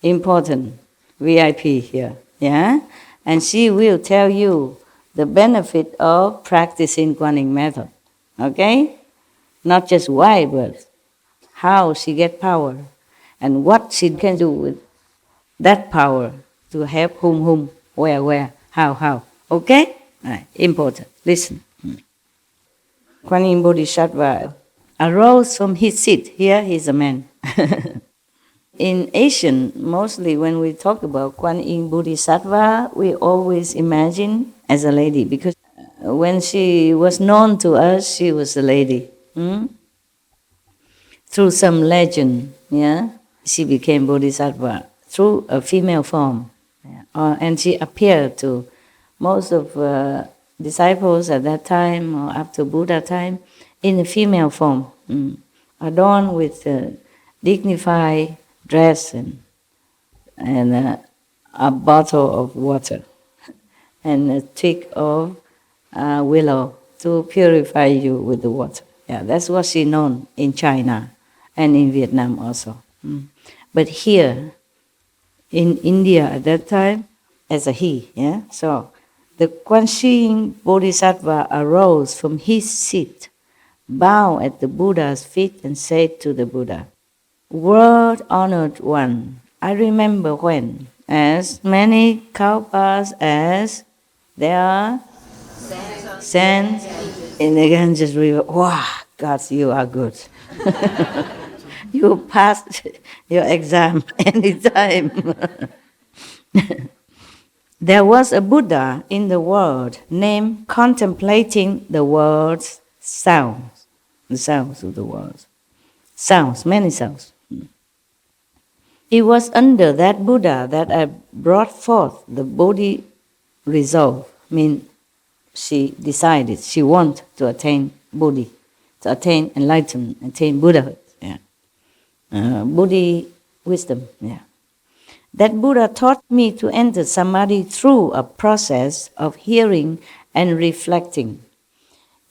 important VIP here, yeah? And she will tell you the benefit of practicing Guanyin method, okay? Not just why, but how she get power and what she can do with that power to help whom, where, how, okay? Right, important, listen. Guanyin Bodhisattva arose from his seat. Here he's a man. In Asian, mostly when we talk about Guanyin Bodhisattva, we always imagine as a lady, because when she was known to us, she was a lady. Through some legend, yeah, she became Bodhisattva through a female form. Yeah. And she appeared to most of disciples at that time or after Buddha time in a female form, adorned with dignified dress and a bottle of water and a twig of willow to purify you with the water. Yeah, that's what she known in China and in Vietnam also. But here in India at that time, as a he, yeah. So the Guanyin Bodhisattva arose from his seat, bowed at the Buddha's feet, and said to the Buddha, "World-honored one, I remember when, as many kalpas as there are sands in the Ganges River." Wow, God, you are good. You passed your exam anytime. There was a Buddha in the world named contemplating the world's sounds, the sounds of the world. Sounds, many sounds. It was under that Buddha that I brought forth the Bodhi resolve. I mean, she decided she wanted to attain Bodhi, to attain enlightenment, attain Buddhahood. Yeah. Bodhi wisdom. Yeah. That Buddha taught me to enter Samadhi through a process of hearing and reflecting.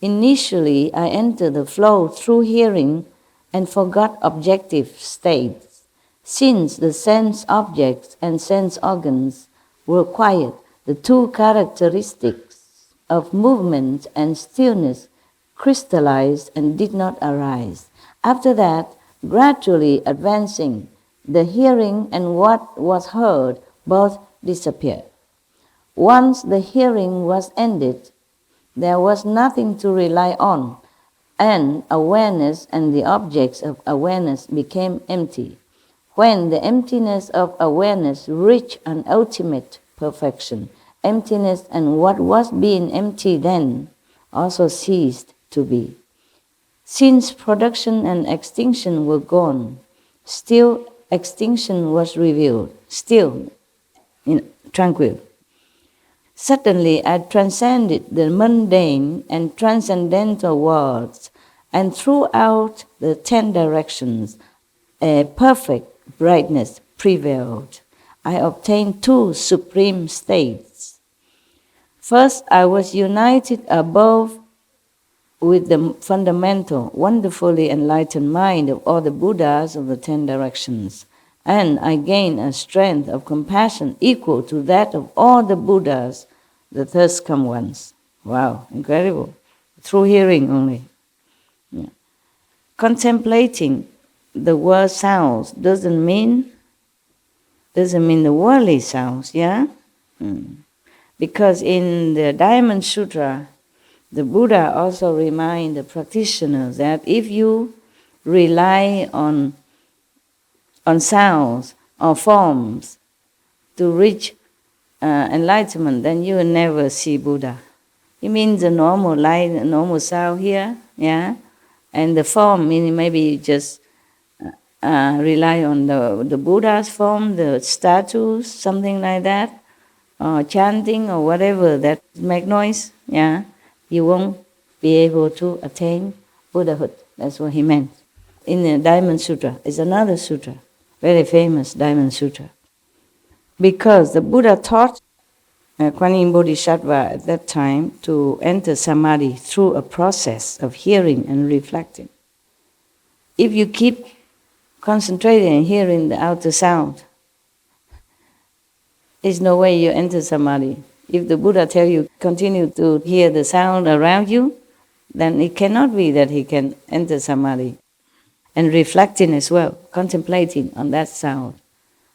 Initially, I entered the flow through hearing and forgot objective states. Since the sense objects and sense organs were quiet, the two characteristics of movement and stillness crystallized and did not arise. After that, gradually advancing, the hearing and what was heard both disappeared. Once the hearing was ended, there was nothing to rely on, and awareness and the objects of awareness became empty. When the emptiness of awareness reached an ultimate perfection, emptiness and what was being empty then also ceased to be. Since production and extinction were gone, still extinction was revealed, still tranquil. Suddenly I transcended the mundane and transcendental worlds, and throughout the 10 directions, a perfect brightness prevailed. I obtained two supreme states. First, I was united above with the fundamental, wonderfully enlightened mind of all the Buddhas of the 10 directions, and I gained a strength of compassion equal to that of all the Buddhas, the first come ones. Wow, incredible. Through hearing only. Yeah. Contemplating the word sounds doesn't mean the worldly sounds, yeah? Because in the Diamond Sutra, the Buddha also reminds the practitioners that if you rely on sounds or forms to reach enlightenment, then you will never see Buddha. It means the normal light, the normal sound here, yeah? And the form, meaning maybe you just rely on the Buddha's form, the statues, something like that, or chanting or whatever that make noise, yeah? You won't be able to attain Buddhahood. That's what he meant. In the Diamond Sutra is another sutra, very famous Diamond Sutra. Because the Buddha taught Kuan Yin Bodhisattva at that time to enter samadhi through a process of hearing and reflecting. If you keep concentrating and hearing the outer sound, there's no way you enter samadhi. If the Buddha tells you continue to hear the sound around you, then it cannot be that he can enter samadhi. And reflecting as well, contemplating on that sound.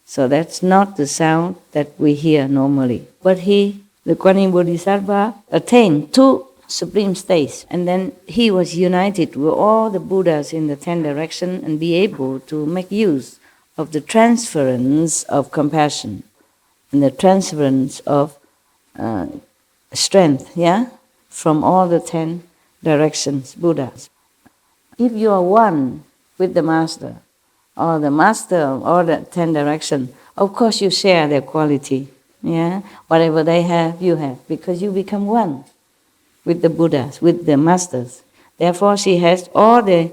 So that's not the sound that we hear normally. But the Kuan Yin Bodhisattva, attained two supreme states, and then he was united with all the Buddhas in the 10 directions and be able to make use of the transference of compassion and the transference of strength, from all the 10 directions, Buddhas. If you are one with the Master, or the Master of all the 10 directions, of course you share their quality. Whatever they have, you have, because you become one with the Buddhas, with the Masters. Therefore she has all the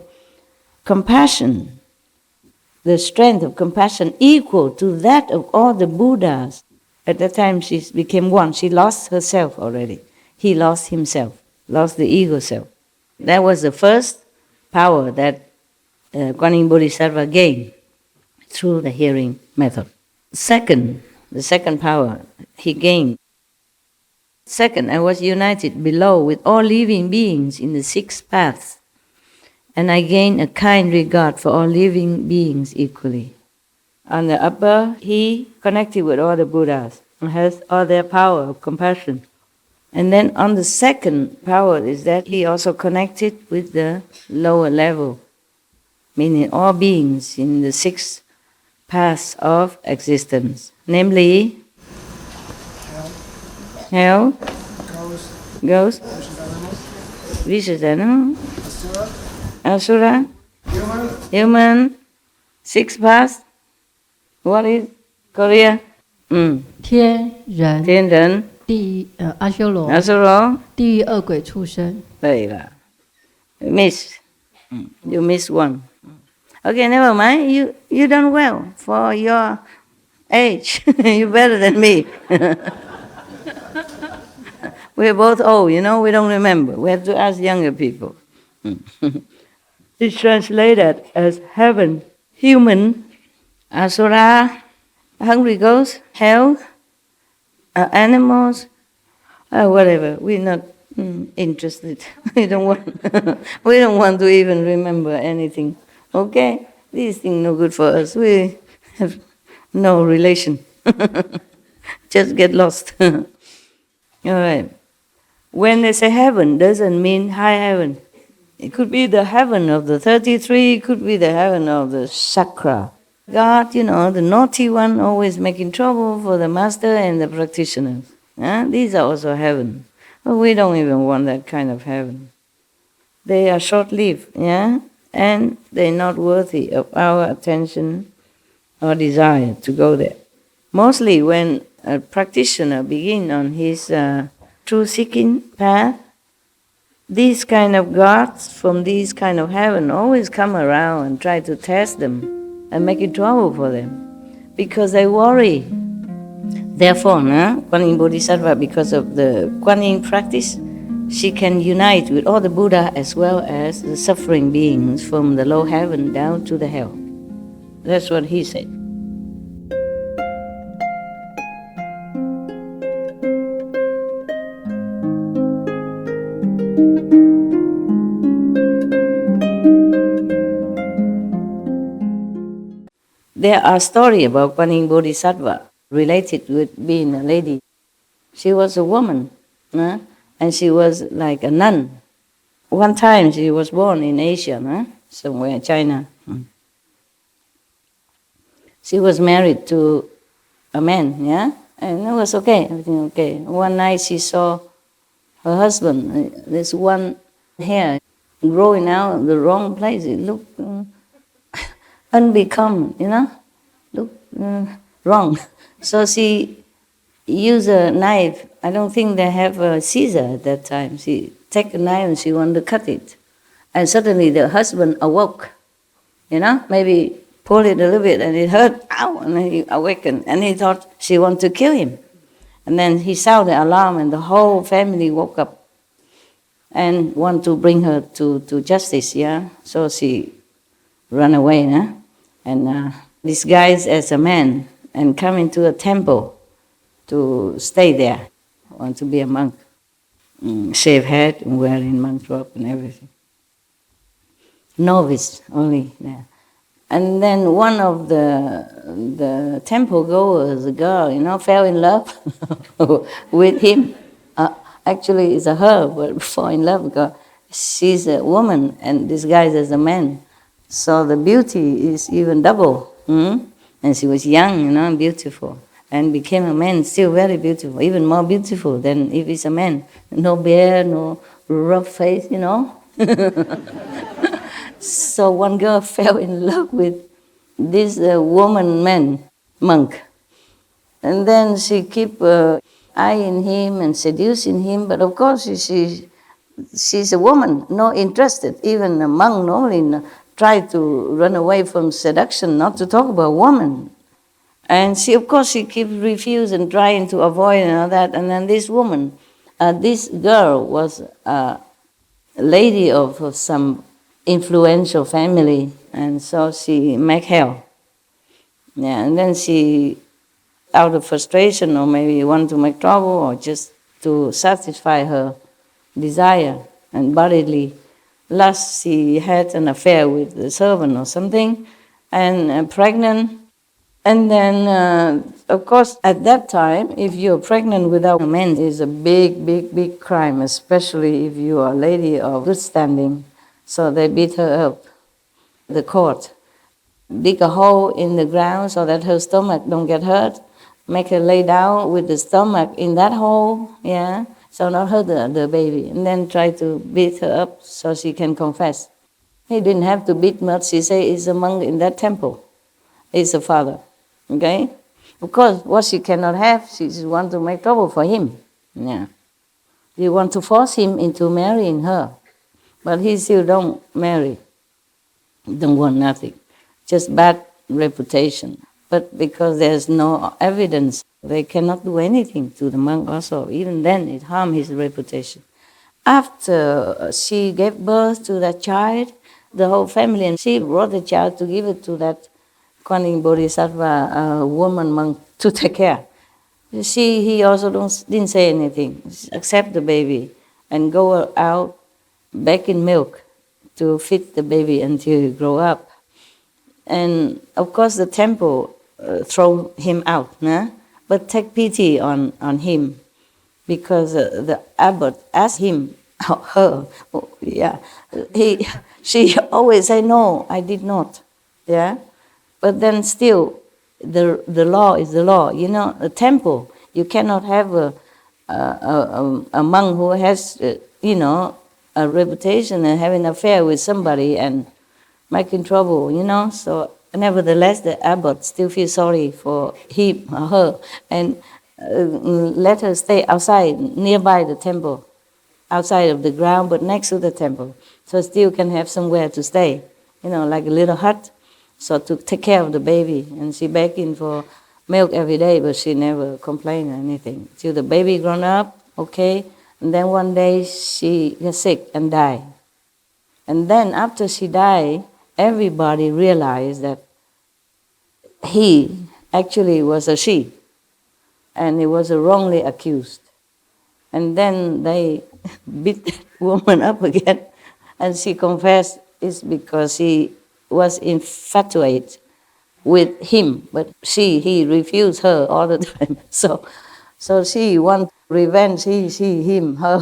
compassion, the strength of compassion equal to that of all the Buddhas. At that time she became one. She lost herself already. He lost himself, lost the ego self. That was the first power that Kuan Yin Bodhisattva gained through the hearing method. The second power he gained. Second, I was united below with all living beings in the 6 paths, and I gained a kind regard for all living beings equally. On the upper, he connected with all the Buddhas and has all their power of compassion. And then on the second power is that he also connected with the lower level, meaning all beings in the 6 paths of existence, namely hell, ghost, vicious animal, asura, human, 6 paths. What is Korea? 天人、天人、阿修罗、地狱、恶鬼、畜生。对了 ，miss， you miss one. Okay, never mind. You done well for your age. You're better than me. We're both old, we don't remember. We have to ask younger people. It's translated as heaven, human, asura, hungry ghosts, hell, animals, whatever. We're not interested. We don't want to even remember anything. Okay? These things no good for us. We have no relation. Just get lost. All right. When they say heaven, doesn't mean high heaven. It could be the heaven of the 33, it could be the heaven of the chakra. God, the naughty one, always making trouble for the master and the practitioners. These are also heaven. But we don't even want that kind of heaven. They are short-lived, and they're not worthy of our attention or desire to go there. Mostly when a practitioner begins on his truth-seeking path, these kind of gods from these kind of heaven always come around and try to test them and make it trouble for them because they worry. Therefore, Kuan Yin Bodhisattva, because of the Kuan Yin practice, she can unite with all the Buddha as well as the suffering beings from the low heaven down to the hell. That's what he said. There are stories about Kuan Yin Bodhisattva related with being a lady. She was a woman, and she was like a nun. One time she was born in Asia, somewhere in China. She was married to a man, and it was okay, everything okay. One night she saw her husband, this one hair growing out the wrong place. It looked unbecome, looked wrong. So she used a knife. I don't think they have a scissor at that time. She take a knife and she wanted to cut it. And suddenly the husband awoke, maybe pulled it a little bit and it hurt, ow, and then he awakened and he thought she wanted to kill him. And then he sounded the alarm and the whole family woke up and want to bring her to justice, yeah? So she ran away, and disguised as a man and come into a temple to stay there, want to be a monk. Shave head and wearing monk robe and everything. Novice only there. And then one of the temple goers, a girl, fell in love with him. Actually, it's a her, but fall in love because she's a woman and disguised as a man. So the beauty is even double. And she was young, beautiful. And became a man, still very beautiful, even more beautiful than if it's a man. No beard, no rough face, So one girl fell in love with this monk. And then she keep eyeing him and seducing him, but of course she's a woman, no interested. Even a monk normally try to run away from seduction, not to talk about woman. And she keeps refusing and trying to avoid and all that. And then this woman, this girl was a lady of some influential family, and so she make hell. Yeah, and then she, out of frustration or maybe want to make trouble or just to satisfy her desire and bodily lust, she had an affair with the servant or something, and pregnant. And then, of course, at that time, if you're pregnant without a man, it's a big, big, big crime, especially if you are a lady of good standing. So they beat her up, the court. Dig a hole in the ground so that her stomach don't get hurt. Make her lay down with the stomach in that hole, yeah, so not hurt the baby. And then try to beat her up so she can confess. He didn't have to beat much. She say it's a monk in that temple. It's a father. Okay? Of course, what she cannot have, she just want to make trouble for him. Yeah. You want to force him into marrying her. But he still don't marry. Don't want nothing. Just bad reputation. But because there's no evidence, they cannot do anything to the monk also. Even then, it harmed his reputation. After she gave birth to that child, the whole family, and she brought the child to give it to that Kuan Bodhisattva woman monk to take care. He also didn't say anything, accept the baby and go out back in milk to feed the baby until he grow up. And of course the temple throw him out, but take pity on him because the abbot asked him, she always say, no, I did not, yeah. But then still, the law is the law. A temple, you cannot have a monk who has, a reputation and having an affair with somebody and making trouble, So nevertheless, the abbot still feels sorry for him or her and let her stay outside, nearby the temple, outside of the ground, but next to the temple. So still can have somewhere to stay, like a little hut. So to take care of the baby, and she begging for milk every day, but she never complained or anything. Till the baby grown up, okay, and then one day she got sick and died. And then after she died, everybody realized that he actually was a she, and he was wrongly accused. And then they beat that woman up again, and she confessed it's because she was infatuated with him, but he refused her all the time. So she want revenge, she, him, her.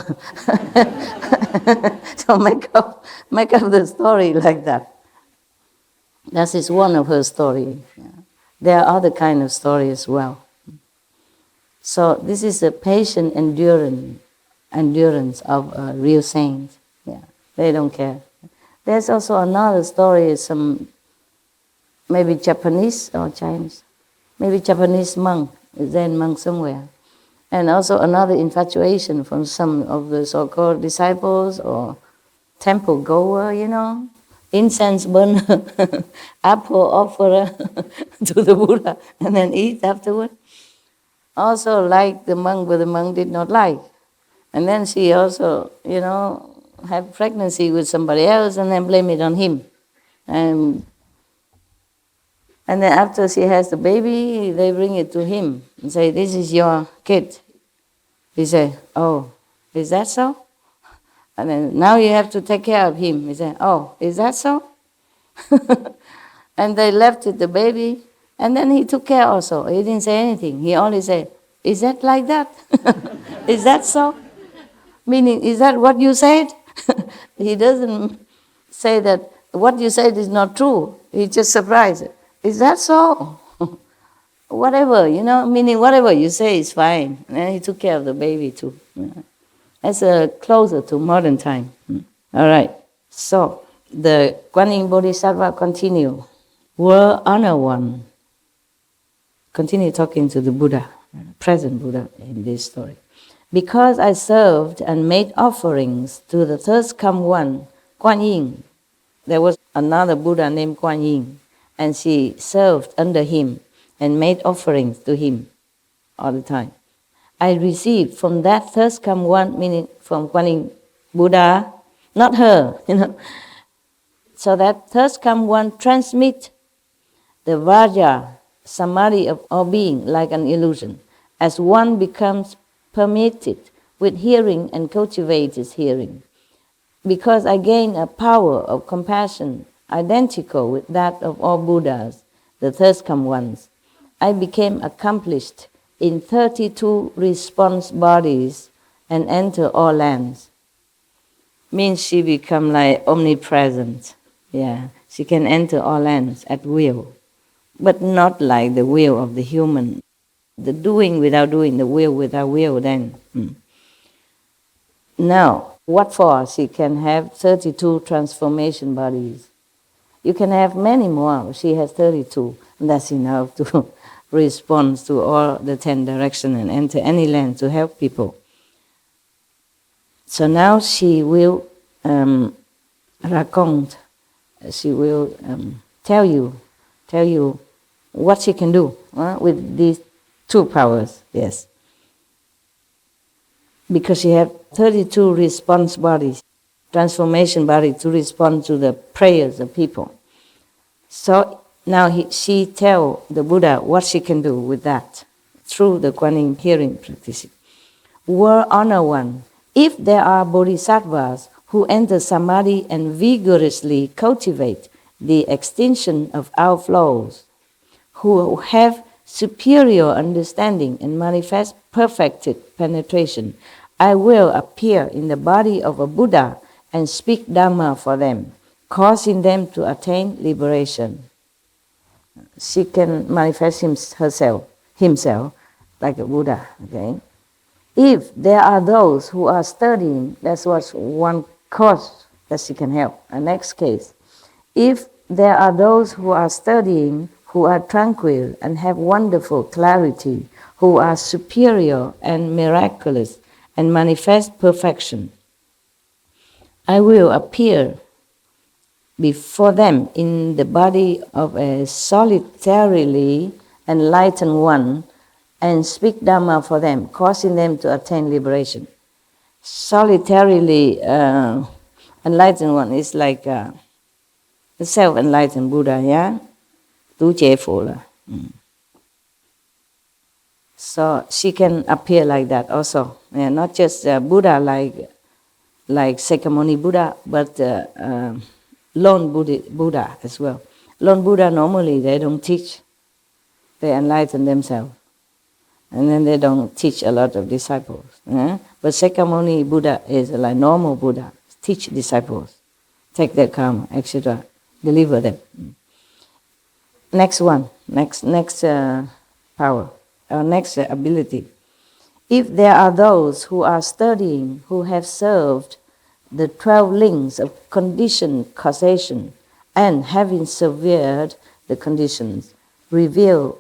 So make up the story like that. That is one of her stories. Yeah. There are other kind of stories as well. So this is a patient endurance of a real saint. Yeah, they don't care. There's also another story, maybe Japanese or Chinese, maybe Japanese monk, Zen monk somewhere. And also another infatuation from some of the so-called disciples or temple goer, incense burner, apple offerer to the Buddha and then eat afterward. Also like the monk, but the monk did not like. And then she also, had pregnancy with somebody else and then blame it on him. And then after she has the baby, they bring it to him and say, this is your kid. He say, oh, is that so? And then now you have to take care of him. He say, oh, is that so? And they left with the baby, and then he took care also. He didn't say anything. He only said, is that like that? Is that so? Meaning, is that what you said? He doesn't say that what you said is not true. He just surprised. Is that so? Whatever, meaning whatever you say is fine. And he took care of the baby too. That's closer to modern time. All right. So the Kuan Yin Bodhisattva continue. Were honor one. Continue talking to the Buddha, present Buddha in this story. Because I served and made offerings to the first come one, Kuan Yin. There was another Buddha named Kuan Yin, and she served under him and made offerings to him all the time. I received from that first come one, meaning from Kuan Yin Buddha, not her, So that first come one transmit the Vajra, samadhi of all being like an illusion, as one becomes permitted with hearing and cultivates hearing. Because I gain a power of compassion identical with that of all Buddhas, the first come ones, I became accomplished in 32 response bodies and enter all lands. Means she become like omnipresent. Yeah, she can enter all lands at will, but not like the will of the human. The doing without doing, the will without will then. Now, what for? She can have 32 transformation bodies. You can have many more. She has 32. And that's enough to respond to all the 10 directions and enter any land to help people. So now she will raconte. She will tell you what she can do with these two powers. Yes. Because she has 32 response bodies, transformation body to respond to the prayers of people. So now she tell the Buddha what she can do with that through the Kuan Yin hearing practice. Were honor one, if there are bodhisattvas who enter samadhi and vigorously cultivate the extinction of outflows, who have superior understanding and manifest perfected penetration, I will appear in the body of a Buddha and speak Dhamma for them, causing them to attain liberation. She can manifest himself like a Buddha. Okay. If there are those who are studying, that's what's one cause that she can help. The next case, if there are those who are studying, who are tranquil and have wonderful clarity, who are superior and miraculous and manifest perfection, I will appear before them in the body of a solitarily enlightened one and speak Dhamma for them, causing them to attain liberation. Solitarily enlightened one is like the self-enlightened Buddha, yeah? So she can appear like that also. Yeah, not just Buddha like Sakyamuni Buddha, but lone Buddha as well. Lone Buddha normally they don't teach. They enlighten themselves. And then they don't teach a lot of disciples. But Sakyamuni Buddha is like normal Buddha. Teach disciples. Take their karma, etc. Deliver them. Next one. Next power. Or next ability. If there are those who are studying, who have served the 12 links of conditioned causation, and having severed the conditions, reveal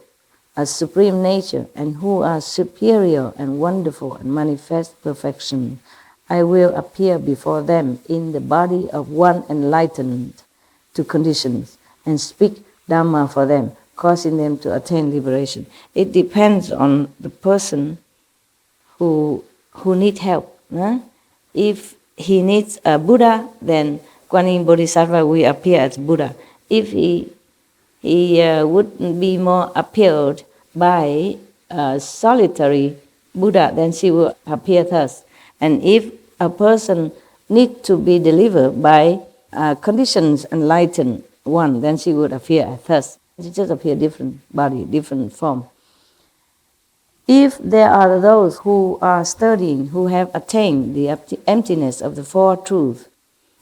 a supreme nature and who are superior and wonderful and manifest perfection, I will appear before them in the body of one enlightened to conditions and speak Dhamma for them, causing them to attain liberation. It depends on the person who needs help. If he needs a Buddha, then Kuan Yin Bodhisattva will appear as Buddha. If he would be more appealed by a solitary Buddha, then she will appear thus. And if a person needs to be delivered by conditions enlightened one, then she would appear thus. She just appear different body, different form. If there are those who are studying, who have attained the emptiness of the Four Truths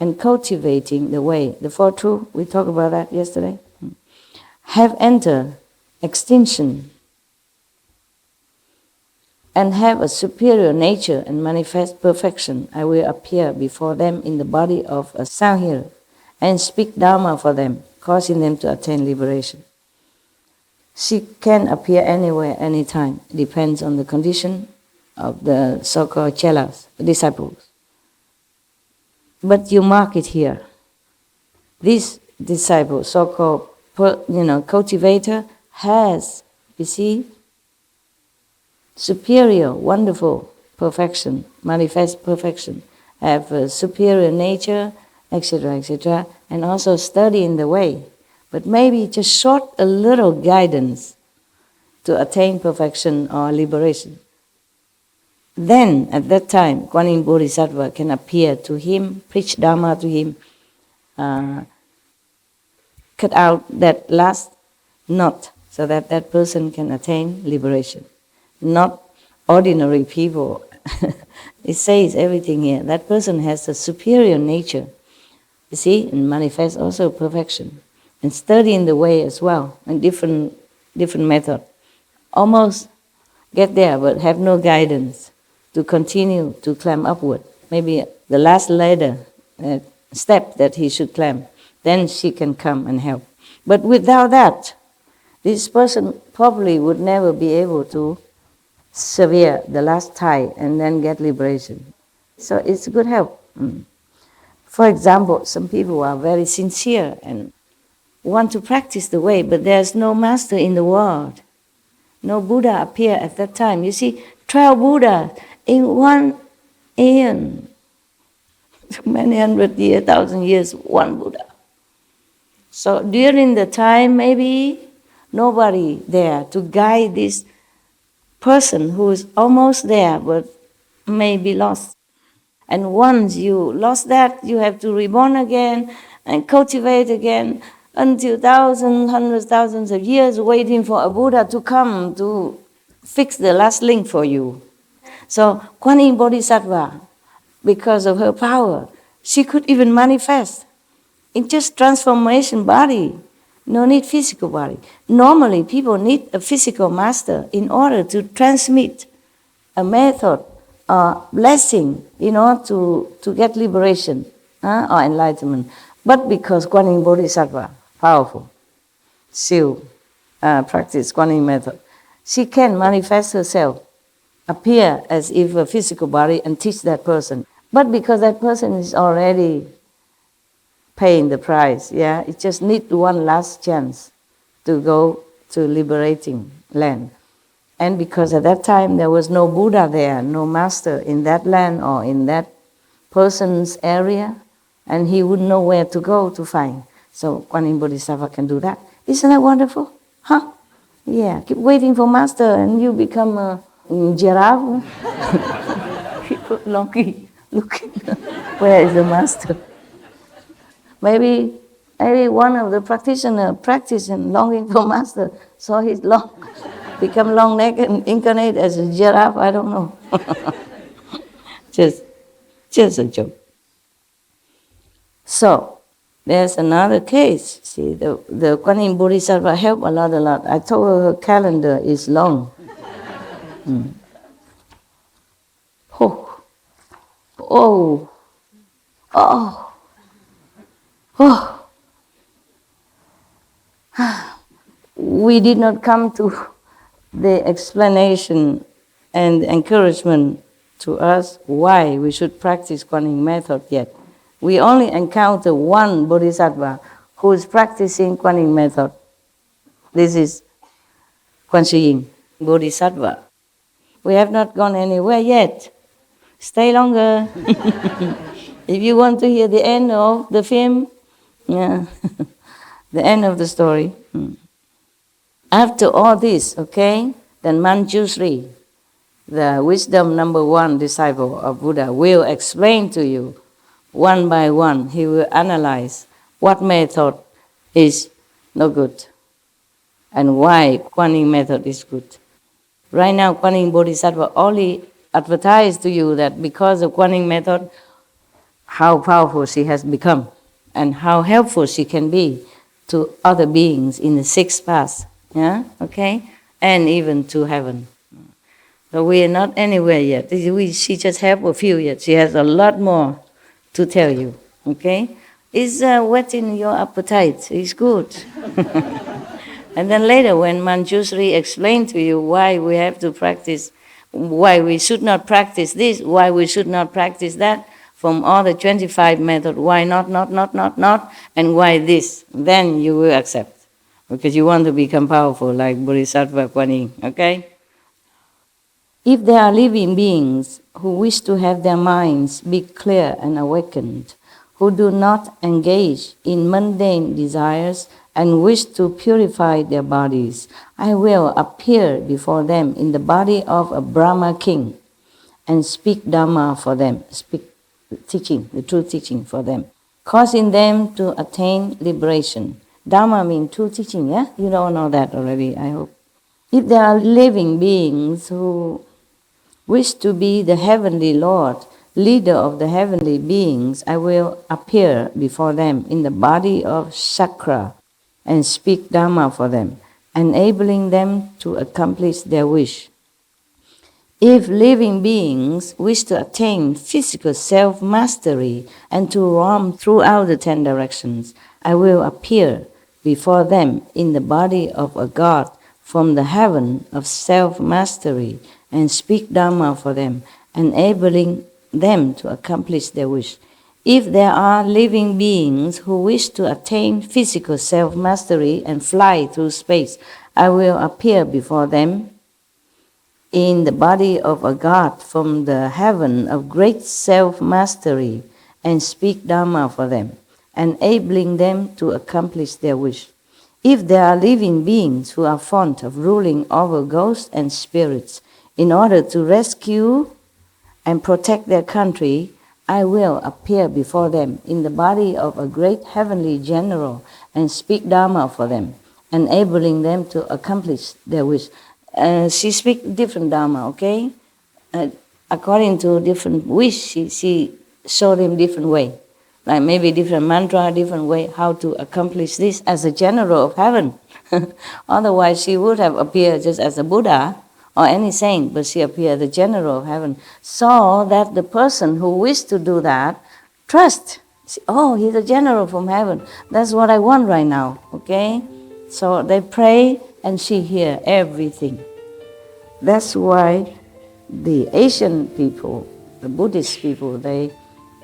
and cultivating the way, the Four Truths, we talked about that yesterday, have entered extinction and have a superior nature and manifest perfection, I will appear before them in the body of a Sangha and speak Dharma for them, causing them to attain liberation. She can appear anywhere, anytime. It depends on the condition of the so-called chelas, disciples. But you mark it here. This disciple, so-called cultivator, has, you see, superior, wonderful perfection, manifest perfection, have a superior nature, etc., etc., and also study in the way. But maybe just short a little guidance to attain perfection or liberation. Then, at that time, Kuan Yin Bodhisattva can appear to him, preach Dharma to him, cut out that last knot so that that person can attain liberation. Not ordinary people. It says everything here. That person has a superior nature, you see, and manifests also perfection. And study in the way as well, and different method. Almost get there, but have no guidance to continue to climb upward. Maybe the last ladder, step that he should climb, then she can come and help. But without that, this person probably would never be able to severe the last tie and then get liberation. So it's a good help. For example, some people are very sincere and want to practice the way, but there's no master in the world. No Buddha appear at that time. You see, 12 Buddhas in one aeon. Many hundred years, 1,000 years, one Buddha. So during the time, maybe nobody there to guide this person who is almost there but may be lost. And once you lost that, you have to reborn again and cultivate again until thousands, hundreds, thousands of years waiting for a Buddha to come to fix the last link for you. So Kuan Yin Bodhisattva, because of her power, she could even manifest in just transformation body. No need physical body. Normally people need a physical master in order to transmit a method or blessing in order to get liberation or enlightenment. But because Kuan Yin Bodhisattva, powerful, still practice Kuan Yin method, she can manifest herself, appear as if a physical body and teach that person. But because that person is already paying the price, it just needs one last chance to go to liberating land. And because at that time there was no Buddha there, no master in that land or in that person's area, and he wouldn't know where to go to find. So Kuan Yin Bodhisattva can do that. Isn't that wonderful? Huh? Yeah, keep waiting for master and you become a giraffe. People looking, where is the master? Maybe one of the practitioners practicing longing for master, so he's become long neck and incarnate as a giraffe, I don't know. just a joke. So, there's another case. See, the Kuan Yin Bodhisattva helped a lot. I told her calendar is long. Oh. We did not come to the explanation and encouragement to us why we should practice Kuan Yin method yet. We only encounter one bodhisattva who is practicing Kuan Yin method. This is Kuan Yin Bodhisattva. We have not gone anywhere yet. Stay longer. If you want to hear the end of the film, yeah, the end of the story. After all this, okay, then Manjushri, the wisdom number one disciple of Buddha, will explain to you one by one. He will analyze what method is no good and why Kuan Yin method is good. Right now, Kuan Yin Bodhisattva only advertise to you that because of Kuan Yin method, how powerful she has become and how helpful she can be to other beings in the sixth path, yeah, okay, and even to heaven. So we are not anywhere yet. She just helped a few yet. She has a lot more to tell you, okay? It's whetting your appetite. It's good. And then later, when Manjushri explained to you why we have to practice, why we should not practice this, why we should not practice that, from all the 25 methods, why not, and why this, then you will accept. Because you want to become powerful like Bodhisattva Kuan Yin, okay? If there are living beings who wish to have their minds be clear and awakened, who do not engage in mundane desires and wish to purify their bodies, I will appear before them in the body of a Brahma king and speak Dhamma for them, speak teaching, the true teaching for them, causing them to attain liberation. Dhamma means true teaching, yeah? You don't know that already, I hope. If there are living beings who wish to be the heavenly Lord, leader of the heavenly beings, I will appear before them in the body of Sakra and speak Dhamma for them, enabling them to accomplish their wish. If living beings wish to attain physical self-mastery and to roam throughout the 10 directions, I will appear before them in the body of a god from the heaven of self-mastery and speak Dhamma for them, enabling them to accomplish their wish. If there are living beings who wish to attain physical self-mastery and fly through space, I will appear before them in the body of a god from the heaven of great self-mastery and speak Dhamma for them, enabling them to accomplish their wish. If there are living beings who are fond of ruling over ghosts and spirits in order to rescue and protect their country, I will appear before them in the body of a great heavenly general and speak Dhamma for them, enabling them to accomplish their wish. She speaks different Dhamma, okay? According to different wish, she showed him different way. Like maybe different mantra, different way how to accomplish this as a general of heaven. Otherwise, she would have appeared just as a Buddha or any saint, but she appeared the general of heaven, so that the person who wished to do that trust. Oh, he's a general from heaven. That's what I want right now, okay? So they pray and she hears everything. That's why the Asian people, the Buddhist people, they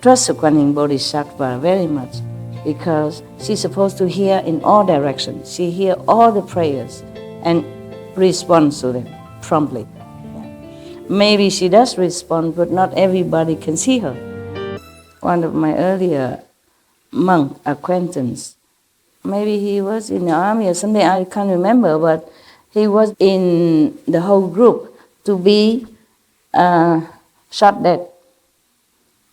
trust the Kuan Yin Bodhisattva very much because she's supposed to hear in all directions. She hears all the prayers and responds to them promptly. Maybe she does respond, but not everybody can see her. One of my earlier monk acquaintance, maybe he was in the army or something, I can't remember, but he was in the whole group to be shot dead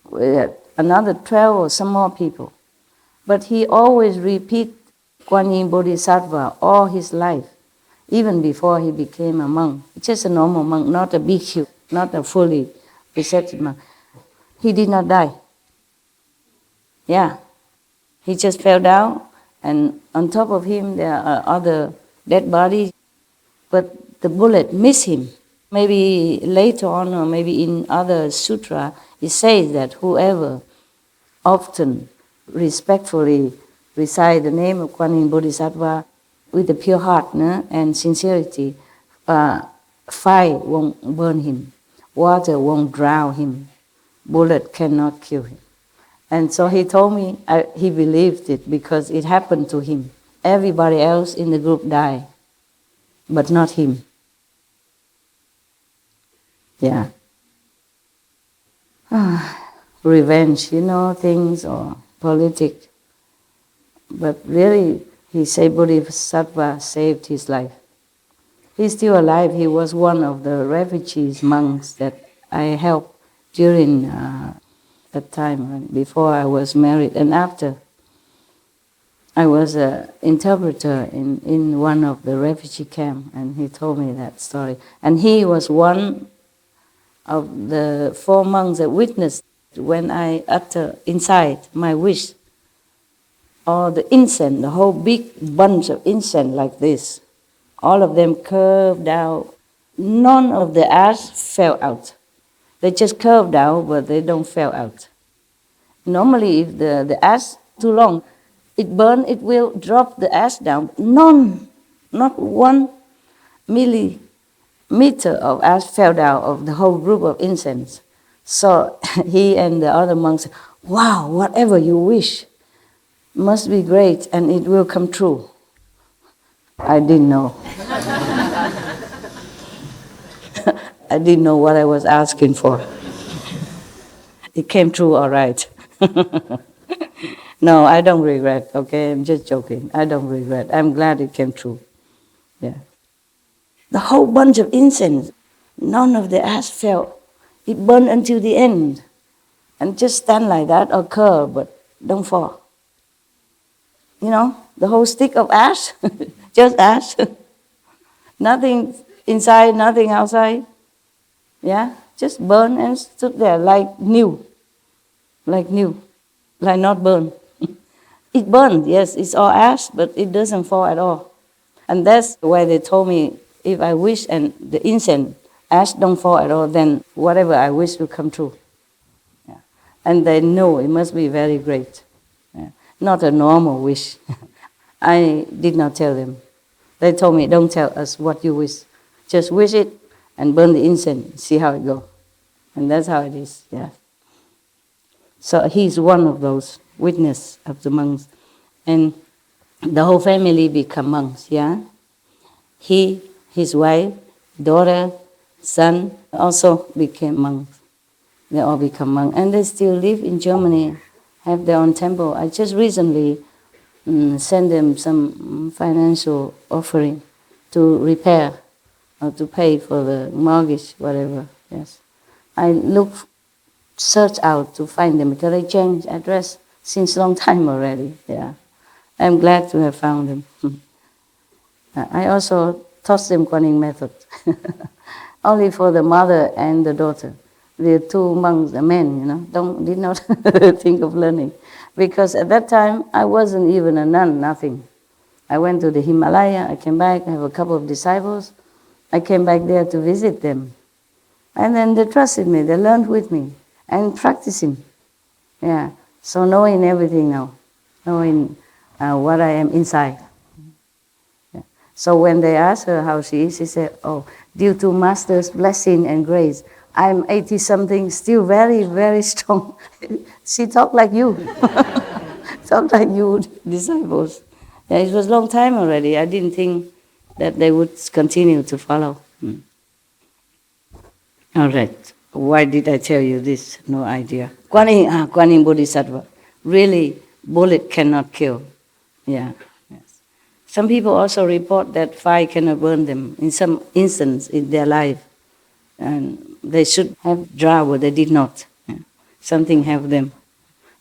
with another 12 or some more people. But he always repeat Kuan Yin Bodhisattva all his life, even before he became a monk. Just a normal monk, not a bhikkhu, not a fully receptive monk. He did not die. Yeah, he just fell down, and on top of him there are other dead bodies, but the bullet missed him. Maybe later on, or maybe in other sutra, it says that whoever often respectfully recite the name of Kuan Yin Bodhisattva with a pure heart and sincerity, Fire won't burn him. Water won't drown him. Bullet cannot kill him. And so he told me he believed it because it happened to him. Everybody else in the group died, but not him. Yeah. Revenge, things or politics. But really, he said Bodhisattva saved his life. He's still alive. He was one of the refugees monks that I helped during that time, before I was married and after. I was an interpreter in one of the refugee camps, and he told me that story. And he was one of the 4 monks that witnessed when I utter inside my wish, or the incense, the whole big bunch of incense like this, all of them curved out. None of the ash fell out. They just curved out, but they don't fall out. Normally, if the ash too long, it burn, it will drop the ash down. None, not 1 millimeter of ash fell down of the whole group of incense. So he and the other monks said, wow, whatever you wish must be great and it will come true. I didn't know. I didn't know what I was asking for. It came true all right. No, I don't regret, okay? I'm just joking. I don't regret. I'm glad it came true. Yeah. The whole bunch of incense, none of the ash fell. It burned until the end. And just stand like that or curve, but don't fall. The whole stick of ash, just ash. Nothing inside, nothing outside. Yeah, just burn and stood there like new. Like not burn. It burned, yes, it's all ash, but it doesn't fall at all. And that's why they told me, if I wish and the incense, ash don't fall at all, then whatever I wish will come true. Yeah. And they know it must be very great. Yeah. Not a normal wish. I did not tell them. They told me, don't tell us what you wish. Just wish it and burn the incense, see how it goes. And that's how it is, yeah. So he's one of those witness of the monks. And the whole family become monks, yeah. He, his wife, daughter, son also became monks. They all become monks. And they still live in Germany, have their own temple. I just recently sent them some financial offering to repair or to pay for the mortgage, whatever, yes. I search out to find them because they changed address since long time already, yeah. I'm glad to have found them. I also taught them Kuan Yin method, only for the mother and the daughter. The 2 monks, the men, did not think of learning. Because at that time, I wasn't even a nun, nothing. I went to the Himalaya, I came back, I have a couple of disciples. I came back there to visit them. And then they trusted me, they learned with me, and practicing. Yeah, so knowing everything now, knowing what I am inside. Yeah. So when they asked her how she is, she said, oh, due to Master's blessing and grace, I'm 80-something, still very, very strong. She talked like you. Talked like you, disciples. Yeah, it was a long time already. I didn't think that they would continue to follow. All right. Why did I tell you this? No idea. Kuan Yin Bodhisattva. Really, bullet cannot kill. Yeah. Yes. Some people also report that fire cannot burn them in some instance in their life. And they should have drowned, but they did not. Yeah. Something have them.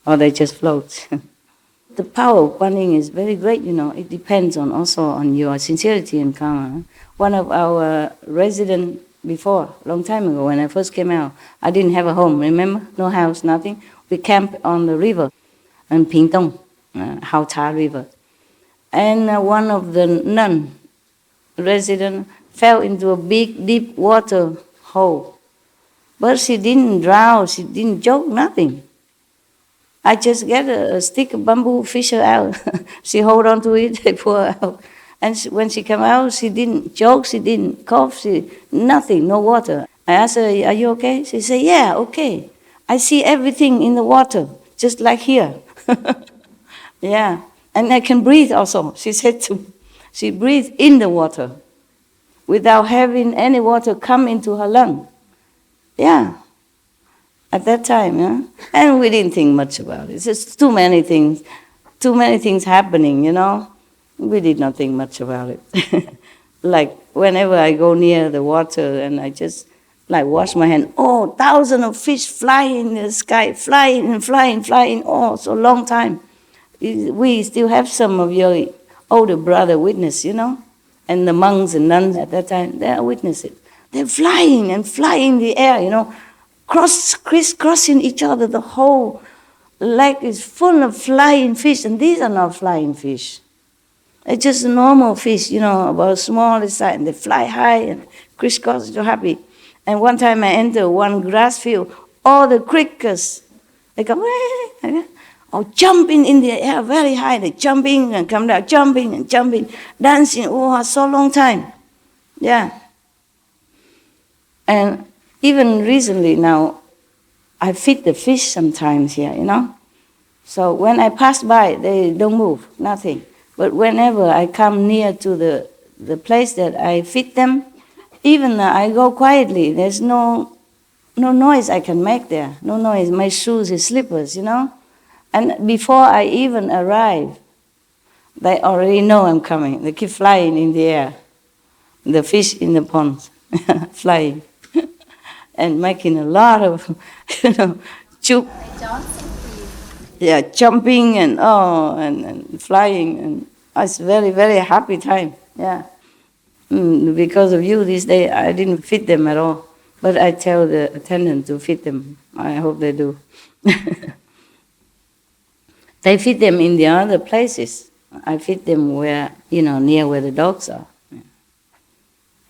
Or they just float. The power of Kuan Yin is very great, It depends also on your sincerity and karma. One of our residents before, long time ago, when I first came out, I didn't have a home, remember? No house, nothing. We camped on the river, in Pingtong, Hao Ta River. And one of the nun resident fell into a big, deep water hole. But she didn't drown, she didn't choke, nothing. I just get a stick of bamboo, fish her out. She hold on to it, they pull her out. And when she came out, she didn't choke, she didn't cough, nothing, no water. I asked her, are you okay? She said, yeah, okay. I see everything in the water, just like here. Yeah, and I can breathe also. She said she breathed in the water without having any water come into her lung. Yeah, at that time, yeah. And we didn't think much about it. It's just too many things happening, you know. We did not think much about it. Like whenever I go near the water and I just like wash my hand, thousands of fish flying in the sky, flying and flying, so long time. We still have some of your older brother witness, you know, and the monks and nuns at that time, they are witnesses. They're flying and flying in the air, you know, crisscrossing each other. The whole lake is full of flying fish, and these are not flying fish. It's just normal fish, you know, about small size, and they fly high and crisscross, so happy. And one time I entered one grass field, all the crickets, they come, jumping in the air very high, they jumping and come down, jumping and jumping, dancing, so long time. Yeah. And even recently now, I feed the fish sometimes here, you know. So when I pass by, they don't move, nothing. But whenever I come near to the place that I feed them, even I go quietly, there's no noise I can make there, no noise. My shoes is slippers, you know. And before I even arrive, they already know I'm coming. They keep flying in the air, the fish in the pond, flying, and making a lot of, you know, jumping and flying, and it's very, very happy time. Yeah, because of you this day, I didn't feed them at all, but I tell the attendant to feed them. I hope they do. They feed them in the other places. I feed them where, you know, near where the dogs are.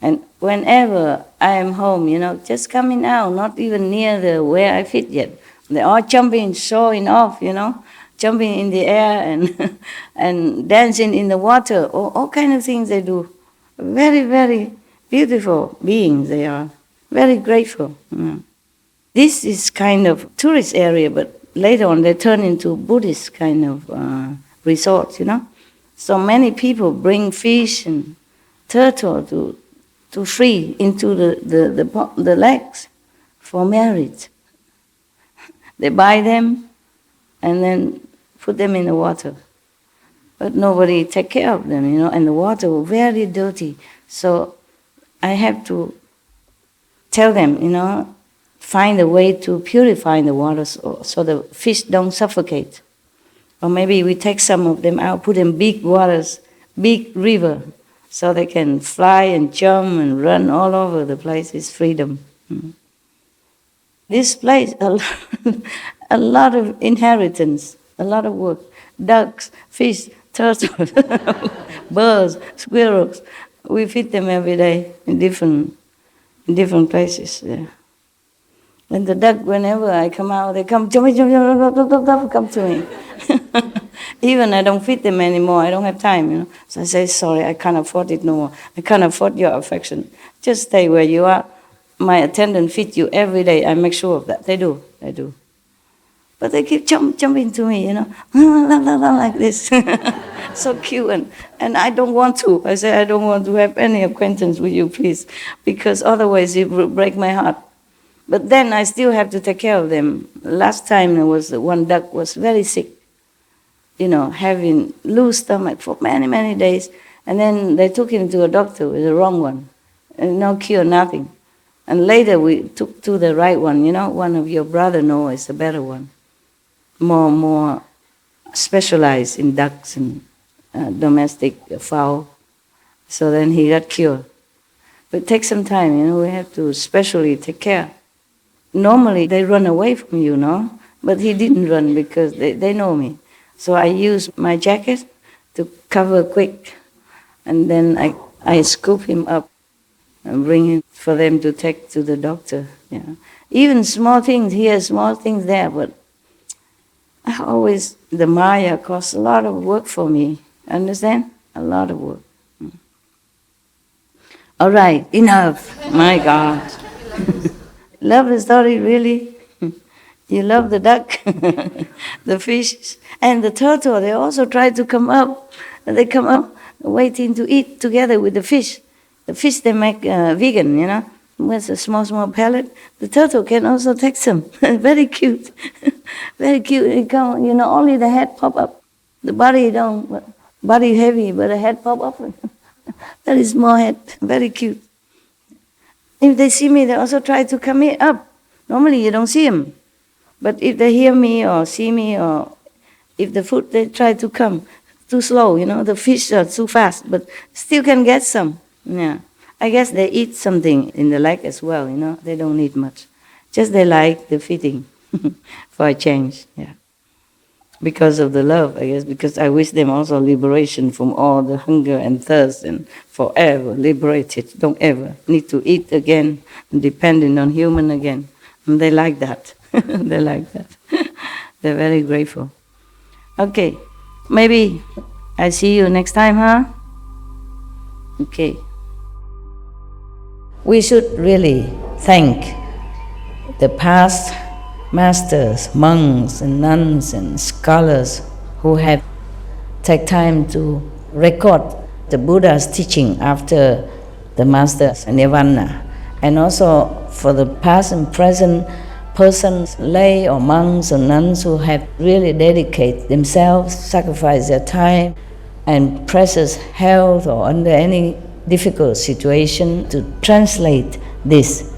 And whenever I am home, you know, just coming out, not even near where I feed yet, they're all jumping, showing off, you know, jumping in the air and and dancing in the water, all kind of things they do. Very, very beautiful beings they are. Very grateful. This is kind of tourist area, but later on they turn into Buddhist kind of resorts, you know. So many people bring fish and turtle to free into the lakes for marriage. They buy them and then put them in the water. But nobody take care of them, you know, and the water was very dirty. So I have to tell them, you know, find a way to purify the water so the fish don't suffocate. Or maybe we take some of them out, put in big waters, big river, so they can fly and jump and run all over the place. It's freedom. This place, a lot of inheritance, a lot of work. Ducks, fish, turtles, birds, squirrels. We feed them every day in different places. Yeah. And the duck, whenever I come out, they come, come to me. Even I don't feed them anymore. I don't have time, you know. So I say, sorry, I can't afford it no more. I can't afford your affection. Just stay where you are. My attendant feeds you every day. I make sure of that. They do. But they keep jumping to me, you know, like this. So cute. And I don't want to. I say, I don't want to have any acquaintance with you, please, because otherwise it will break my heart. But then I still have to take care of them. Last time there was one duck was very sick, you know, having loose stomach for many, many days. And then they took him to a doctor with the wrong one. And no cure, nothing. And later we took to the right one, you know, one of your brother knows is the better one. More specialized in ducks and domestic fowl. So then he got cured. But it takes some time, you know, we have to specially take care. Normally they run away from you, no? But he didn't run because they know me. So I use my jacket to cover quick. And then I scoop him up and bring him for them to take to the doctor. You know. Even small things here, small things there, but the Maya costs a lot of work for me. Understand? A lot of work. All right, enough. My God. Love the story, really? You love the duck, the fish, and the turtle. They also try to come up. They come up waiting to eat together with the fish. The fish they make vegan, with a small pellet. The turtle can also take some. Very cute. Very cute. It come, only the head pop up. The body don't. Body heavy, but the head pop up. Very small head. Very cute. If they see me, they also try to come up. Normally you don't see them. But if they hear me or see me, or if the food, they try to come too slow, the fish are too fast, but still can get some. Yeah. I guess they eat something in the lake as well, they don't eat much. Just they like the feeding for a change, yeah. Because of the love, I guess, because I wish them also liberation from all the hunger and thirst and forever liberated, don't ever need to eat again, depending on human again. And they like that. They like that. They're very grateful. Okay, maybe I see you next time, huh? Okay. We should really thank the past masters, monks and nuns and scholars who have taken time to record the Buddha's teaching after the master's nirvana, and also for the past and present persons, lay or monks or nuns who have really dedicated themselves, sacrificed their time and precious health or under any difficult situation to translate this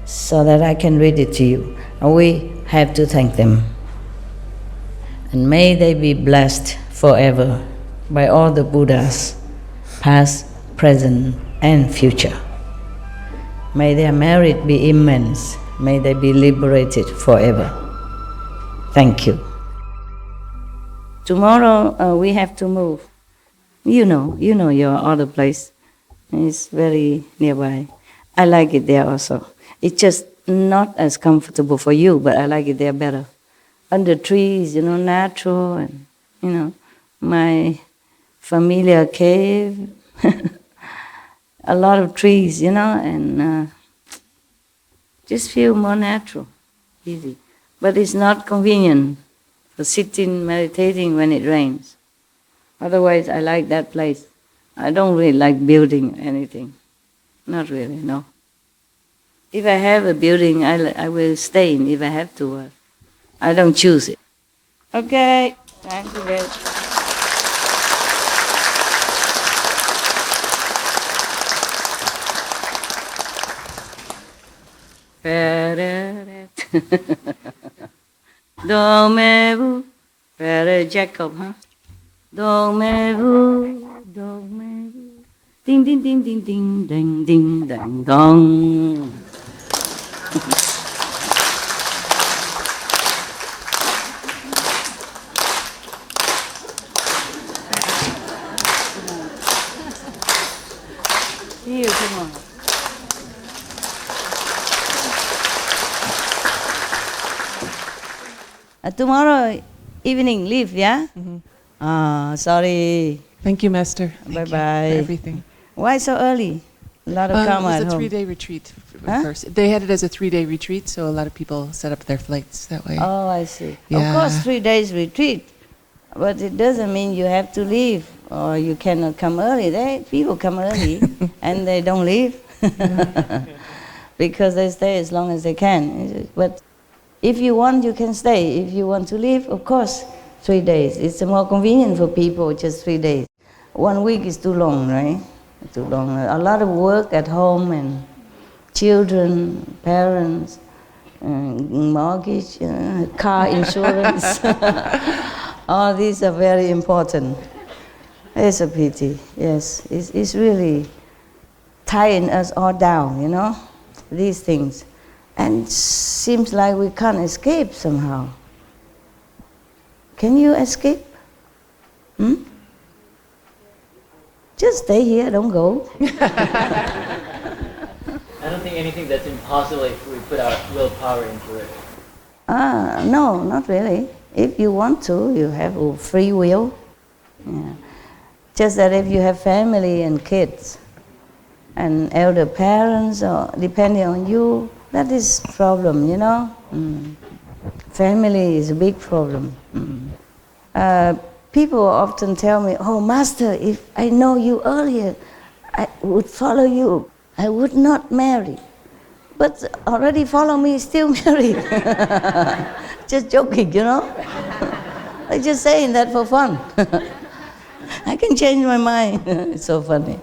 so that I can read it to you. And we have to thank them. And may they be blessed forever by all the Buddhas, past, present, and future. May their merit be immense. May they be liberated forever. Thank you. Tomorrow we have to move. You know your other place. It's very nearby. I like it there also. It's just not as comfortable for you, but I like it there better. Under trees, natural, and, my familiar cave. A lot of trees, and just feel more natural, easy. But it's not convenient for sitting, meditating when it rains. Otherwise, I like that place. I don't really like building anything. Not really, no. If I have a building, I will stay in if I have to. I don't choose it. Okay, thank you very much. Dormez-vous, Frère Jacob, huh? Dormez-vous, dormez-vous. Ding, ding, ding, ding, ding, ding, ding, ding, dong. Here, come on. Tomorrow evening leave, yeah? Mm-hmm. Sorry. Thank you, Master. Bye-bye. For everything. Why so early? A lot of karma at home. It was a 3-day retreat first. They had it as a 3-day retreat, so a lot of people set up their flights that way. Oh, I see. Yeah. Of course, 3 days retreat, but it doesn't mean you have to leave or you cannot come early. People come early and they don't leave because they stay as long as they can. But if you want, you can stay. If you want to leave, of course, 3 days. It's more convenient for people, just 3 days. 1 week is too long, right? Too long. A lot of work at home and children, parents, mortgage, car insurance. All these are very important. It's a pity, yes. It's really tying us all down, these things. And it seems like we can't escape somehow. Can you escape? Just stay here, don't go. I don't think anything that's impossible if we put our willpower into it. No, not really. If you want to, you have free will. Yeah. Just that if you have family and kids, and elder parents, or depending on you, that is problem, you know. Family is a big problem. People often tell me, oh, Master, if I know you earlier, I would follow you. I would not marry. But already follow me, still married. Just joking, you know. I'm just saying that for fun. I can change my mind. It's so funny.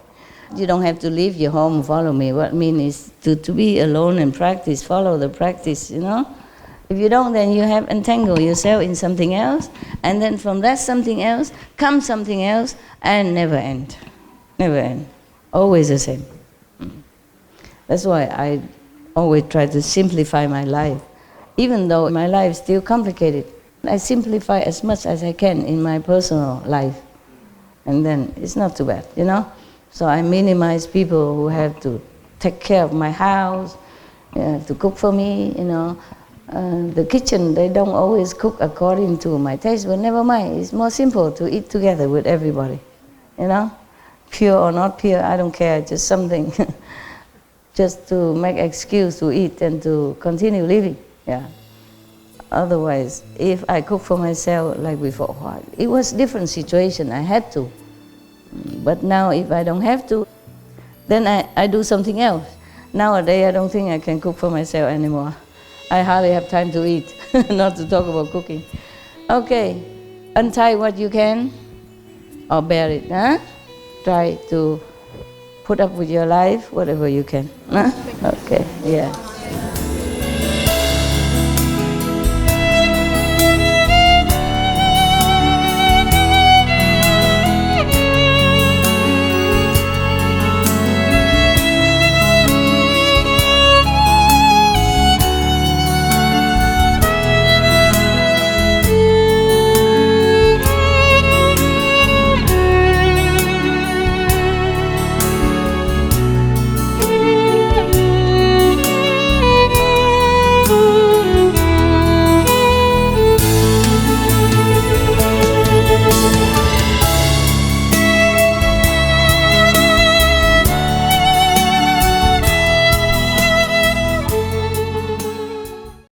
You don't have to leave your home, follow me. What I mean is to be alone and practice, follow the practice, you know. If you don't, then you have entangled yourself in something else, and then from that something else comes something else, and never end. Never end. Always the same. That's why I always try to simplify my life. Even though my life is still complicated, I simplify as much as I can in my personal life. And then it's not too bad, you know? So I minimize people who have to take care of my house, to cook for me, you know. The kitchen, they don't always cook according to my taste, but never mind. It's more simple to eat together with everybody, you know? Pure or not pure, I don't care, just something. Just to make excuse to eat and to continue living, yeah. Otherwise, if I cook for myself like before, it was different situation, I had to. But now if I don't have to, then I do something else. Nowadays, I don't think I can cook for myself anymore. I hardly have time to eat, not to talk about cooking. Okay, untie what you can, or bear it, huh? Try to put up with your life, whatever you can. Huh? Okay, yeah.